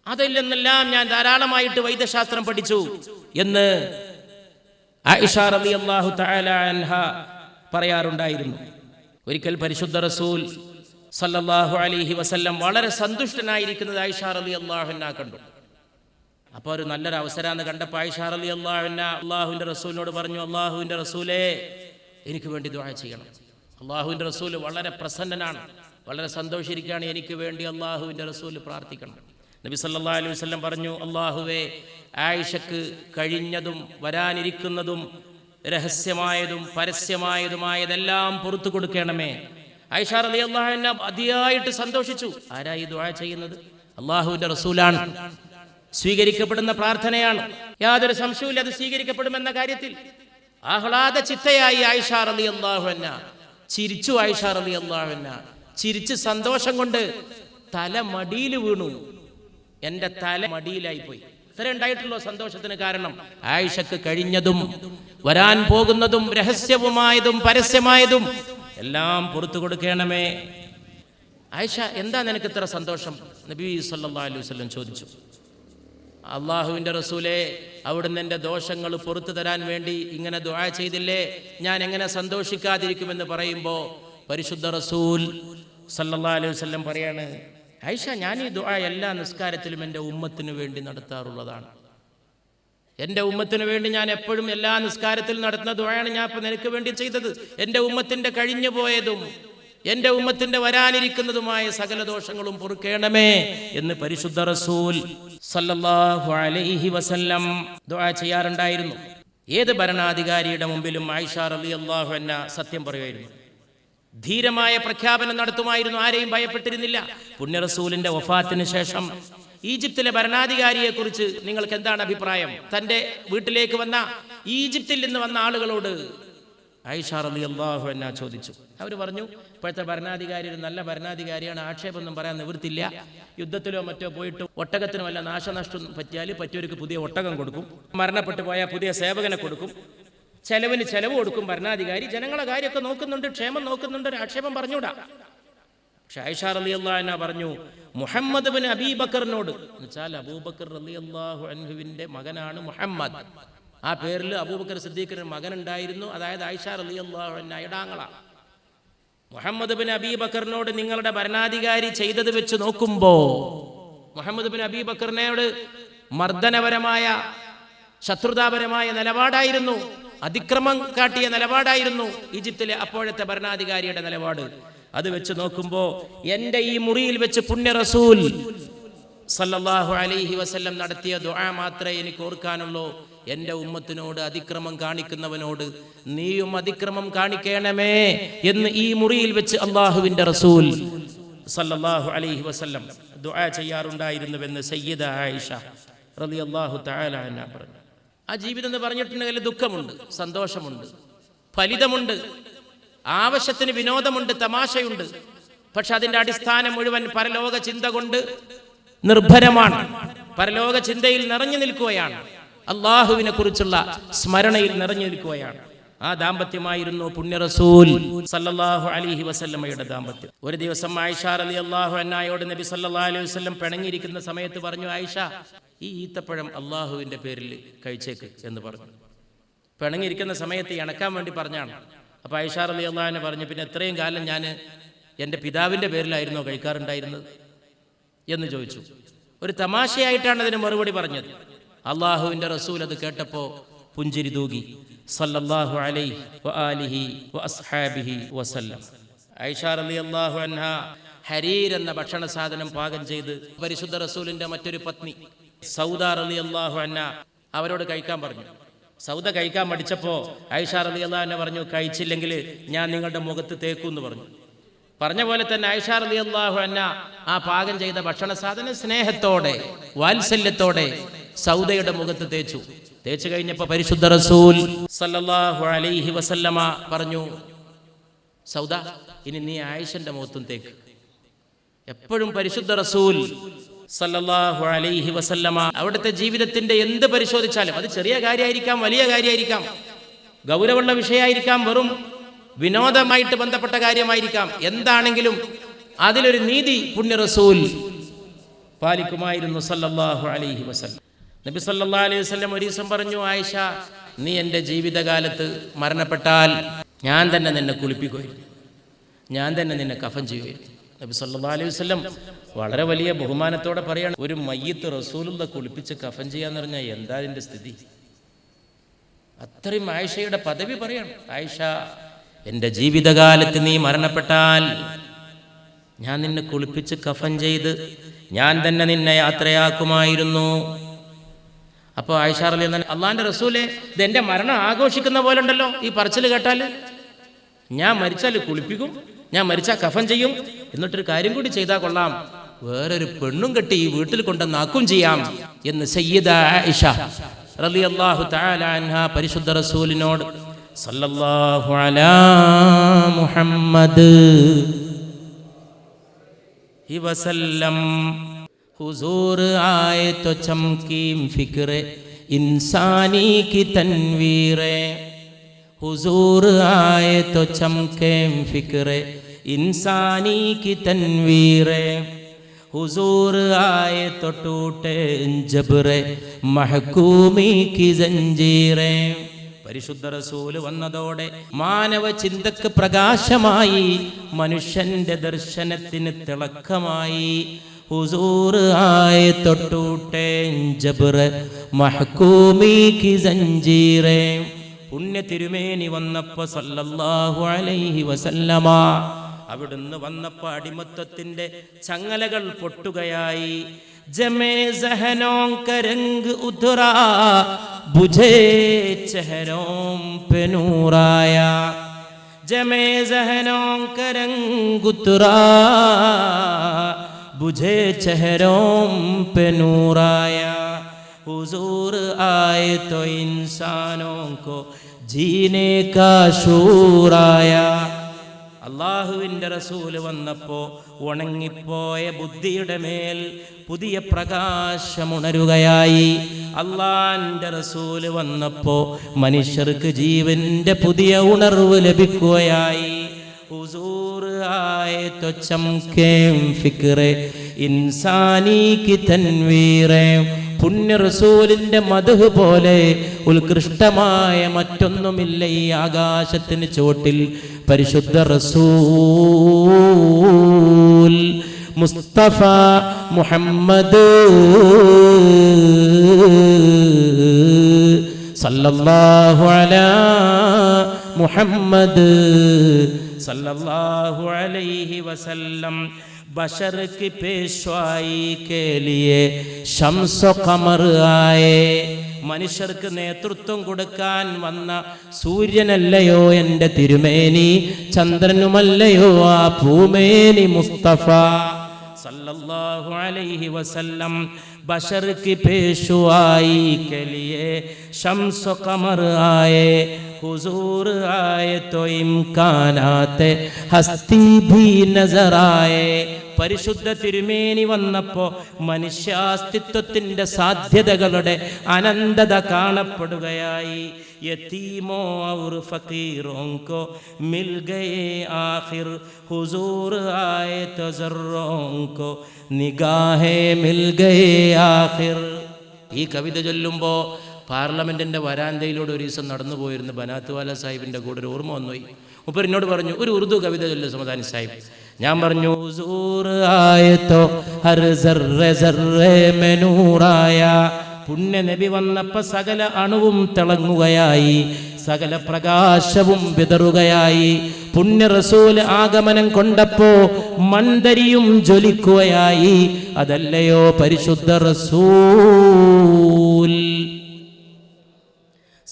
അതിൽ നിന്നെല്ലാം ഞാൻ ധാരാളമായിട്ട് വൈദ്യശാസ്ത്രം പഠിച്ചു എന്ന് ആയിഷ റളിയല്ലാഹു തആല അൻഹ പറയാറുണ്ടായിരുന്നു. ഒരിക്കൽ പരിശുദ്ധ റസൂൽ സല്ലല്ലാഹു അലൈഹി വസല്ലം വളരെ സന്തുഷ്ടനായിരിക്കുന്നത് ആയിഷ റളിയല്ലാഹു അൻഹ കണ്ടു. അപ്പോൾ ഒരു നല്ലൊരു അവസരമാണെന്ന് കണ്ടപ്പോൾ ആയിഷ റളിയല്ലാഹു അൻഹ അള്ളാഹുവിൻ്റെ റസൂലിനോട് പറഞ്ഞു, അള്ളാഹുവിൻ്റെ റസൂലേ, എനിക്ക് വേണ്ടി ദുആ ചെയ്യണം. അള്ളാഹുവിൻ്റെ റസൂൽ വളരെ പ്രസന്നനാണ്, വളരെ സന്തോഷിച്ചിരിക്കുകയാണ്. എനിക്ക് വേണ്ടി അള്ളാഹുവിൻ്റെ റസൂൽ പ്രാർത്ഥിക്കണം. നബി സല്ലല്ലാഹു അലൈഹി വസല്ലം പറഞ്ഞു, അള്ളാഹുവേ, ആയിഷക്ക് കഴിഞ്ഞതും വരാനിരിക്കുന്നതും രഹസ്യമായതും പരസ്യമായതുമായതെല്ലാം പുറത്തു കൊടുക്കണമേ. ആയിഷ റളിയല്ലാഹു അൻഹ അതിയായിട്ട് സന്തോഷിച്ചു. ആരായി ദുആ ചെയ്യുന്നത്? അള്ളാഹുവിൻ്റെ റസൂലാണ്. സ്വീകരിക്കപ്പെടുന്ന പ്രാർത്ഥനയാണ്, യാതൊരു സംശയവും അത് സ്വീകരിക്കപ്പെടുമെന്ന കാര്യത്തിൽ ആഹ്ലാദ ചിത്തയായി ആയിഷ റളിയല്ലാഹു അൻഹ ചിരിച്ചു. ആയിഷ റളിയല്ലാഹു അൻഹ ചിരിച്ച് സന്തോഷം കൊണ്ട് തല മടിയിൽ വീണു. എൻ്റെ തല മടിയിലായി പോയി. ഇത്ര ഉണ്ടായിട്ടുള്ളൂ സന്തോഷത്തിന് കാരണം. ആയിഷക്ക് കഴിഞ്ഞതും വരാൻ പോകുന്നതും രഹസ്യവുമായതും പരസ്യമായതും എല്ലാം പുറത്തു കൊടുക്കണമേ. ആയിഷ, എന്താ നിനക്ക് ഇത്ര സന്തോഷം? നബി സല്ലല്ലാഹു അലൈഹി വസല്ലം ചോദിച്ചു. അള്ളാഹുവിൻ്റെ റസൂലേ, അവിടുന്ന് എൻ്റെ ദോഷങ്ങൾ പുറത്തു തരാൻ വേണ്ടി ഇങ്ങനെ ദുആ ചെയ്തില്ലേ, ഞാൻ എങ്ങനെ സന്തോഷിക്കാതിരിക്കുമെന്ന് പറയുമ്പോൾ പരിശുദ്ധ റസൂൽ സല്ലല്ലാഹു അലൈഹി വസല്ലം പറയാണ്, ആയിഷ, ഞാൻ ഈ ദുആ എല്ലാ നിസ്കാരത്തിലും എൻ്റെ ഉമ്മത്തിന് വേണ്ടി നടത്താറുള്ളതാണ്. എൻ്റെ ഉമ്മത്തിന് വേണ്ടി ഞാൻ എപ്പോഴും എല്ലാ നിസ്കാരത്തിലും നടത്തുന്ന ദുആയാണ് ഞാൻ ഇപ്പം നിനക്ക് വേണ്ടി ചെയ്തത്. എൻ്റെ ഉമ്മത്തിൻ്റെ കഴിഞ്ഞു പോയതും എൻ്റെ ഉമ്മത്തിൻ്റെ വരാനിരിക്കുന്നതുമായ സകല ദോഷങ്ങളും പൊറുക്കേണമേ എന്ന് പരിശുദ്ധ റസൂൽ സല്ലല്ലാഹു അലൈഹി വസല്ലം ദുആ ചെയ്യാറുണ്ടായിരുന്നു. ഏത് ഭരണാധികാരിയുടെ മുമ്പിലും ആയിഷ റളിയല്ലാഹു അൻഹ സത്യം പറയുമായിരുന്നു. ധീരമായ പ്രഖ്യാപനം നടത്തുമായിരുന്നു. ആരെയും ഭയപ്പെട്ടിരുന്നില്ല. പുണ്യ റസൂലിന്റെ വഫാത്തിന് ശേഷം ഈജിപ്തിലെ ഭരണാധികാരിയെക്കുറിച്ച് നിങ്ങൾക്ക് എന്താണ് അഭിപ്രായം? തൻ്റെ വീട്ടിലേക്ക് വന്ന ഈജിപ്തിൽ നിന്ന് വന്ന ആളുകളോട് ആയിഷ റളിയല്ലാഹു അൻഹ ചോദിച്ചു. അവർ പറഞ്ഞു, ഇപ്പോഴത്തെ ഭരണാധികാരി ഒരു നല്ല ഭരണാധികാരിയാണ്, ആക്ഷേപമൊന്നും പറയാൻ നിവൃത്തില്ല. യുദ്ധത്തിലോ മറ്റോ പോയിട്ട് ഒട്ടകത്തിന് വല്ല നാശനഷ്ടം പറ്റിയാൽ പറ്റിയവർക്ക് പുതിയ ഒട്ടകം കൊടുക്കും, മരണപ്പെട്ടു പോയാൽ പുതിയ സേവകനെ കൊടുക്കും, ചെലവിന് ചെലവ് കൊടുക്കും ഭരണാധികാരി. ജനങ്ങളെ കാര്യമൊക്കെ നോക്കുന്നുണ്ട്, ക്ഷേമം നോക്കുന്നുണ്ട്, ഒരു ആക്ഷേപം പറഞ്ഞൂടാ. പക്ഷെ ആയിഷ റളിയല്ലാഹു അൻഹ പറഞ്ഞു, മുഹമ്മദ് ബിൻ അബീ ബക്കറിനോട്, എന്നുവെച്ചാൽ അബൂബക്കർ റളിയല്ലാഹു അൻഹുവിന്റെ മകനാണ് മുഹമ്മദ്. ആ പേരിൽ അബൂബക്കർ സിദ്ദീഖിന് മകനുണ്ടായിരുന്നു. അതായത് ആയിഷ റളിയല്ലാഹു അൻഹയുടെ ആങ്ങളാണ്. മുഹമ്മദ് ബിൻ അബീ ബക്കറിനോട് നിങ്ങളുടെ ഭരണാധികാരി ചെയ്തത് വെച്ച് നോക്കുമ്പോൾ മുഹമ്മദ് ബിൻ അബീ ബക്കറിനോട് മർദ്ദനപരമായ ശത്രുതാപരമായ നിലപാടായിരുന്നു, അതിക്രമം കാട്ടിയ നിലപാടായിരുന്നു ഈജിപ്തിലെ അപ്പോഴത്തെ ഭരണാധികാരിയുടെ നിലപാട്. അത് വെച്ച് നോക്കുമ്പോൾ എൻ്റെ ഈ മുറിയിൽ വെച്ച് പുണ്യ റസൂൽ സല്ലല്ലാഹു അലൈഹി വസല്ലം നടത്തിയ ദുആ മാത്രമേ എനിക്ക് ഓർക്കാനുള്ളൂ. എൻ്റെ ഉമ്മത്തിനോട് അതിക്രമം കാണിക്കുന്നവനോട് നീയും അതിക്രമം കാണിക്കണമേ എന്ന് ഈ മുറിയിൽ വെച്ച് അള്ളാഹുവിൻ്റെ റസൂൽ സല്ലല്ലാഹു അലൈഹി വസല്ലം ദുആ ചെയ്യാറുണ്ടായിരുന്നുവെന്ന് സയ്യിദ ആയിഷ റളിയല്ലാഹു തആല അൻഹ പറഞ്ഞു. ആ ജീവിതം എന്ന് പറഞ്ഞിട്ടുണ്ടെങ്കിൽ ദുഃഖമുണ്ട്, സന്തോഷമുണ്ട്, ഫലിതമുണ്ട്, ആവശ്യത്തിന് വിനോദമുണ്ട്, തമാശയുണ്ട്. പക്ഷെ അതിൻ്റെ അടിസ്ഥാനം മുഴുവൻ പരലോക ചിന്ത കൊണ്ട് നിർഭരമാണ്. പരലോക ചിന്തയിൽ നിറഞ്ഞു നിൽക്കുകയാണ്, അള്ളാഹുവിനെ കുറിച്ചുള്ള സ്മരണയിൽ നിറഞ്ഞു നിൽക്കുകയാണ്. ആ ദാമ്പത്യമായിരുന്നു പുണ്യ റസൂൽ സല്ലല്ലാഹു അലൈഹി വസല്ലമയുടെ ദാമ്പത്യം. ഒരു ദിവസം ആയിഷ റളിയല്ലാഹു അൻഹയോട് നബി സല്ലല്ലാഹു അലൈഹി വസല്ലം പിണങ്ങിയിരിക്കുന്ന സമയത്ത് പറഞ്ഞു, ആയിഷ, ഈ ഈത്തപ്പഴം അള്ളാഹുവിൻ്റെ പേരിൽ കഴിച്ചേക്ക് എന്ന് പറഞ്ഞു. പിണങ്ങിയിരിക്കുന്ന സമയത്ത് ഇണക്കാൻ വേണ്ടി പറഞ്ഞാണ്. അപ്പോൾ ആയിഷ റളിയല്ലാഹു അൻഹ പറഞ്ഞു, പിന്നെ എത്രയും കാലം ഞാൻ എൻ്റെ പിതാവിൻ്റെ പേരിലായിരുന്നോ കഴിക്കാറുണ്ടായിരുന്നത് എന്ന് ചോദിച്ചു. ഒരു തമാശയായിട്ടാണ് അതിന് മറുപടി പറഞ്ഞത്. അള്ളാഹുവിൻ്റെ റസൂൽ അത് കേട്ടപ്പോൾ പുഞ്ചിരി തൂകി സല്ലല്ലാഹു അലൈഹി വആലിഹി വഅസ്ഹാബിഹി വസല്ലം. ആയിഷ റളിയല്ലാഹു അൻഹ ഹരീർ എന്ന ഭക്ഷണ സാധനം പാകം ചെയ്ത് പരിശുദ്ധ റസൂലിൻ്റെ മറ്റൊരു പത്നി സൗദ റളിയല്ലാഹു അൻഹ അവരോട് കഴിക്കാൻ പറഞ്ഞു. സൗദ കഴിക്കാൻ മടിച്ചപ്പോൾ ആയിഷ റളിയല്ലാഹു അൻഹ പറഞ്ഞു, കഴിച്ചില്ലെങ്കിൽ ഞാൻ നിങ്ങളുടെ മുഖത്ത് തേക്കുമെന്ന് പറഞ്ഞു. പറഞ്ഞ പോലെ തന്നെ ആയിഷ റളിയല്ലാഹു അൻഹ ആ പാകം ചെയ്ത ഭക്ഷണ സാധനം സ്നേഹത്തോടെ വാത്സല്യത്തോടെ സൗദയുടെ മുഖത്ത് തേച്ചു കഴിഞ്ഞപ്പോൾ പരിശുദ്ധ റസൂൽ സല്ലല്ലാഹു അലൈഹി വസല്ലമ പറഞ്ഞു, സൗദ, ഇനി നീ ആയിഷന്റെ മുഖത്തും തേക്ക്. എപ്പോഴും പരിശുദ്ധ റസൂൽ സല്ലല്ലാഹു അലൈഹി വസല്ലമ അവിടുത്തെ ജീവിതത്തിന്റെ എന്ത് പരിശോധിച്ചാലും അത് ചെറിയ കാര്യമായിരിക്കാം, വലിയ കാര്യമായിരിക്കാം, ഗൗരവമുള്ള വിഷയമായിരിക്കാം, വെറും വിനോദമായിട്ട് ബന്ധപ്പെട്ട കാര്യമായിരിക്കാം, എന്താണെങ്കിലും അതിലൊരു നീതി പുണ്യ റസൂൽ പാലിക്കുമായിരുന്നു സല്ലല്ലാഹു അലൈഹി വസല്ലം. നബി സല്ലല്ലാഹു അലൈഹി വസല്ലം ഒരു ദിവസം പറഞ്ഞു, ആയിഷ, നീ എൻ്റെ ജീവിതകാലത്ത് മരണപ്പെട്ടാൽ ഞാൻ തന്നെ നിന്നെ കുളിപ്പിക്കുമായിരുന്നു, ഞാൻ തന്നെ നിന്നെ കഫൻ ചെയ്യുമായിരുന്നു. നബി സല്ലല്ലാഹു അലൈഹി വസല്ലം വളരെ വലിയ ബഹുമാനത്തോടെ പറയാണ്, ഒരു മയ്യിത്ത് റസൂലുള്ള കുളിപ്പിച്ച് കഫൻ ചെയ്യാന്ന് പറഞ്ഞാൽ എന്താ അതിൻ്റെ സ്ഥിതി? അത്രയും ആയിഷയുടെ പദവി പറയാണ്. ആയിഷ, എൻ്റെ ജീവിതകാലത്ത് നീ മരണപ്പെട്ടാൽ ഞാൻ നിന്നെ കുളിപ്പിച്ച് കഫൻ ചെയ്ത് ഞാൻ തന്നെ നിന്നെ യാത്രയാക്കുമായിരുന്നു. അപ്പോൾ ആയിഷ റളിയല്ലാഹു അൻഹ, അള്ളാഹിൻ്റെ റസൂലേ, ഇത് എൻ്റെ മരണം ആഘോഷിക്കുന്ന പോലെ ഉണ്ടല്ലോ ഈ പറച്ചിൽ കേട്ടാൽ. ഞാൻ മരിച്ചാൽ കുളിപ്പിക്കും, ഞാൻ മരിച്ചാൽ കഫൻ ചെയ്യും, എന്നിട്ടൊരു കാര്യം കൂടി ചെയ്താൽ കൊള്ളാം, വേറൊരു പെണ്ണും കെട്ടി ഈ വീട്ടിൽ കൊണ്ടുവന്നാക്കും ചെയ്യാം എന്ന് സയ്യിദ ആയിഷ റളിയല്ലാഹു തആല അൻഹ പരിശുദ്ധ റസൂലിനോട് സല്ലല്ലാഹു അലാ മുഹമ്മദ് വസല്ലം हुजूर आए तो चमकी फिक्र इंसानी की तनवीर, हुजूर आए तो चमके फिक्र इंसानी की तनवीर, हुजूर आए तो टूटे जबर महकूमी की जंजीरें. പരിശുദ്ധ റസൂല് വന്നതോടെ മാനവ ചിന്തക്ക് പ്രകാശമായി, മനുഷ്യന്റെ ദർശനത്തിന് തിളക്കമായി. हुजूर आए तो टूटे जबर महकूमी की जंजीरें. പുണ്യ തിരുമേനി വന്നപ്പോൾ സല്ലല്ലാഹു അലൈഹി വസല്ലമ അവിടുന്ന് വന്നപ്പോൾ അടിമത്തത്തിന്റെ ചങ്ങലകൾ പൊട്ടുകയായി. ജമേ സഹനോं का रंग उतरा, बुझे चेहरों पे नूर आया. जमे ज़हनों का रंग उतरा, बुझे चेहरों पे नूर आया. हुजूर आए तो इंसानों को जीने का शूर आया. അള്ളാഹുവിൻ്റെ റസൂല് വന്നപ്പോൾ ഉണങ്ങിപ്പോയ ബുദ്ധിയുടെ മേൽ പുതിയ പ്രകാശമുണരുകയായി. അള്ളാഹിൻ്റെ റസൂല് വന്നപ്പോൾ മനുഷ്യർക്ക് ജീവന്റെ പുതിയ ഉണർവ് ലഭിക്കുകയായി. हुजूर आए तो चमके फिक्रे इंसानी की तनवीरें. പുണ്യ റസൂലിന്റെ മദ്ഹ് പോലെ ഉത്കൃഷ്ടമായ മറ്റൊന്നുമില്ല ഈ ആകാശത്തിന് ചുവട്ടിൽ. പരിശുദ്ധ റസൂൽ മുസ്തഫ മുഹമ്മദ് സല്ലല്ലാഹു അലാ മുഹമ്മദ് सल्लल्लाहु अलैहि वसल्लम बशर की पेशवाई के लिए शम्स ഖമർ ആയേ. മനുഷ്യർക്ക് നേതൃത്വം കൊടുക്കാൻ വന്ന സൂര്യനല്ലയോ എൻ്റെ തിരുമേനി, ചന്ദ്രനുമല്ലയോ ആ ഭൂമേനി മുസ്തഫ സല്ലല്ലാഹു അലൈഹി വസല്ലം. बशर की पेशवाई के लिए शम्स ഖമർ ആയേ. हुजूर आए तो इम्कानात हस्ती भी नजर आए. പരിശുദ്ധ തിരുമേനി വന്നപ്പോൾ മനുഷ്യാസ്തിത്വത്തിന്റെ സാധ്യതകളുടെ അനന്തത കാണപ്പെടുകയായി. യതീമോ ഔർ ഫഖീറോं को मिल गए आखिर, हुजूर आए तो ज़र्रों को निगाहें मिल गए आखिर. ഈ കവിത ചൊല്ലുമ്പോൾ പാർലമെന്റിന്റെ വരാന്തയിലൂടെ ഒരു ദിവസം നടന്നു പോയിരുന്നു ബനാത്ത് വാല സാഹിബിന്റെ കൂടെ ഒരു ഓർമ്മ വന്നുപോയി. മുപ്പർ എന്നോട് പറഞ്ഞു, ഒരു ഉറുദു കവിത ചൊല്ലു സമദാനി സാഹിബ്. ഞാൻ പറഞ്ഞു, ഹുസൂർ ആയ തോ ഹർ സർറെ സർറെ മേ നൂർ ആയ. പുണ്യ നബി വന്നപ്പോൾ സകല അണുവും തിളങ്ങുകയായി, സകല പ്രകാശവും വിതറുകയായി. പുണ്യ റസൂൽ ആഗമനം കൊണ്ടപ്പോ മന്ദരിയും ജ്വലിക്കുകയായി. അതല്ലയോ പരിശുദ്ധ റസൂൽ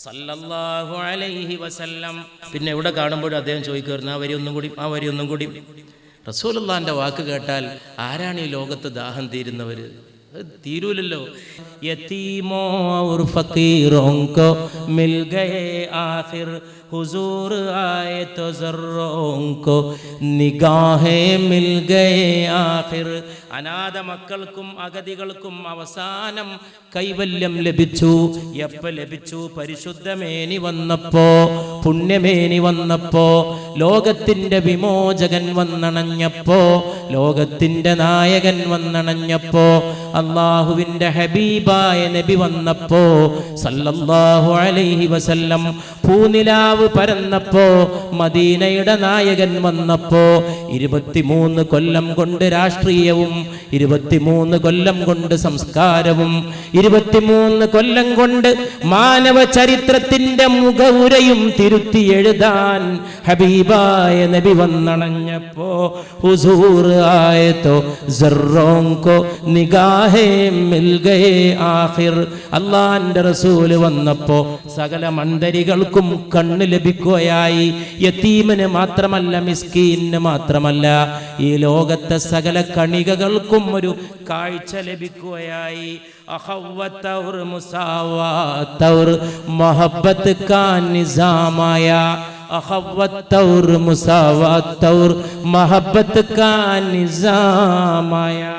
സല്ലല്ലാഹു അലൈഹി വസല്ലം. പിന്നെ ഇവിടെ കാണുമ്പോഴും അദ്ദേഹം ചോദിക്കുമായിരുന്നു, ആ വരി ഒന്നും കൂടി. റസൂലുള്ളാഹിന്റെ വാക്ക് കേട്ടാൽ ആരാണ് ഈ ലോകത്ത് ദാഹം തീരുന്നവർ? തീരൂലല്ലോ. യതീമോ ഔർ ഫഖീറോं को मिल गए आखिर हुजूर आए तो ज़र्रों को निगाहें मिल गए आखिर. അനാഥ മക്കൾക്കും അഗതികൾക്കും അവസാനം കൈവല്യം ലഭിച്ചു. എപ്പ ലഭിച്ചു? പരിശുദ്ധമേനി വന്നപ്പോ, പുണ്യമേനി വന്നപ്പോ, ലോകത്തിന്റെ വിമോചകൻ വന്നണഞ്ഞപ്പോ, ലോകത്തിന്റെ നായകൻ വന്നണഞ്ഞപ്പോ, അല്ലാഹുവിന്റെ ഹബീബായ നബി വന്നപ്പോ സല്ലല്ലാഹു അലൈഹി വസല്ലം, പൂനിലാവ് പരന്നപ്പോ, മദീനയുടെ നായകൻ വന്നപ്പോ, 23 കൊല്ലം കൊണ്ട് രാഷ്ട്രീയവും, 23 കൊല്ലം കൊണ്ട് സംസ്കാരവും, 23 കൊല്ലം കൊണ്ട് മാനവ ചരിത്രത്തിന്റെ മുഖവുരയും തിരുത്തി എഴുതാൻ ഹബീബായ നബി വന്നണഞ്ഞപ്പോ, ഹുസൂർ ആയേ തോ സർറോं को നിഗാഹേം മിൽ ഗയേ ആഖിർ. അല്ലാഹുവിന്റെ റസൂൽ വന്നപ്പോ സകല മന്ദരികൾക്കും കണ്ണ് ലഭിക്കുകയായി. യതീമിന് മാത്രമല്ല, മിസ്കീന് മാത്രമല്ല, ഈ ലോകത്തെ സകല കണികകൾക്കും ഒരു കാഴ്ച ലഭിക്കുകയായി. അഖവ്വത്ത് ഔർ മുസാവാത്ത് ഔർ മുഹബ്ബത്ത് കാ നിസാമായ, അഖവ്വത്ത് ഔർ മുസാവാത്ത് ഔർ മുഹബ്ബത്ത് കാ നിസാമായ.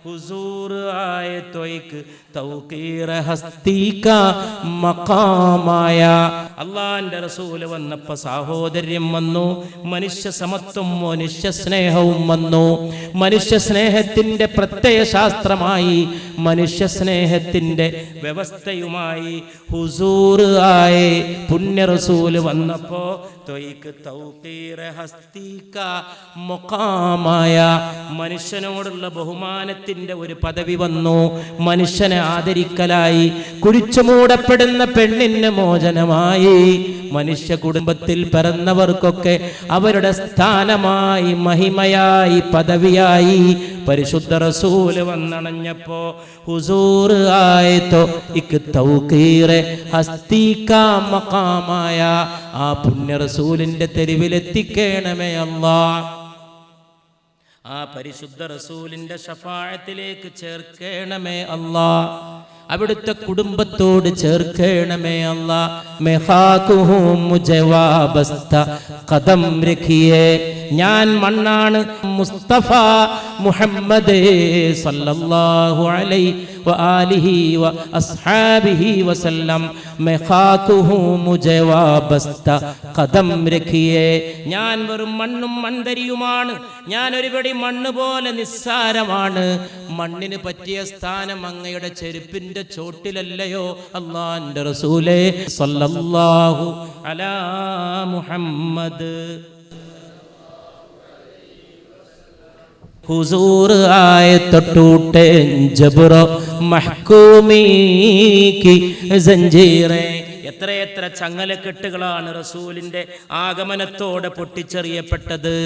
हुजूर आए तो एक तौकीर हस्ती का मकाम आया. അള്ളാന്റെ റസൂല് വന്നപ്പോൾ സാഹോദര്യം വന്നു, മനുഷ്യ സമത്വം, മനുഷ്യ സ്നേഹവും വന്നു. മനുഷ്യ സ്നേഹത്തിന്റെ പ്രത്യയശാസ്ത്രമായി, മനുഷ്യ സ്നേഹത്തിന്റെ വ്യവസ്ഥയുമായി ഹുസൂർ ആയേ, പുണ്യ റസൂല് വന്നപ്പോ മനുഷ്യനോടുള്ള ബഹുമാനത്തിന്റെ ഒരു പദവി വന്നു. മനുഷ്യനെ ആദരിക്കലായി. കുഴിച്ചു മൂടപ്പെടുന്ന പെണ്ണിന് മോചനമായി. മനുഷ്യ കുടുംബത്തിൽ പിറന്നവർക്കൊക്കെ അവരുടെ സ്ഥാനമായി, മഹിമയായി, പദവിയായി പരിശുദ്ധ റസൂല് വന്നണഞ്ഞപ്പോ ഹുസൂർ ആയേ തോ ഇക് തൗഖീർ ഹസ്തി കാ മഖാമായ. ആ പുണ്യ റസൂലിന്റെ തെരുവിലെത്തിക്കണമേ അല്ലാഹ്. ആ പരിശുദ്ധ റസൂലിന്റെ ശഫാഅത്തിലേക്ക് ചേർക്കണമേ അല്ലാഹ്. അവിടുത്തെ കുടുംബത്തോട് ചേർക്കണമേ അല്ലാഹ്. മെഹാകുഹും മുജവാബസ്ത ഖദം രഖിയേ. ഞാൻ മണ്ണാണ്, മുസ്തഫ മുഹമ്മദ് സല്ലല്ലാഹു അലൈഹി വആലിഹി വഅസ്ഹാബിഹി വസല്ലം. മെഹാകുഹും മുജവാബസ്ത ഖദം രഖിയേ. ഞാൻ വെറും മണ്ണും മൺതരിയുമാണ്. ഞാൻ ഒരുപടി മണ്ണ് പോലെ നിസ്സാരമാണ്. മണ്ണിന് പറ്റിയ സ്ഥാനം അങ്ങയുടെ ചെരുപ്പിന്റെ ചോട്ടിലല്ലയോ അല്ലാഹുവിന്റെ റസൂലേ സല്ലല്ലാഹു അലാ മുഹമ്മദ്. हुजूर आए तो टूटे जबरो महकूमी की जंजीरें. എത്രയെത്ര ചങ്ങലക്കെട്ടുകളാണ് റസൂലിന്റെ ആഗമനത്തോടെ പൊട്ടിച്ചെറിയപ്പെട്ടത്.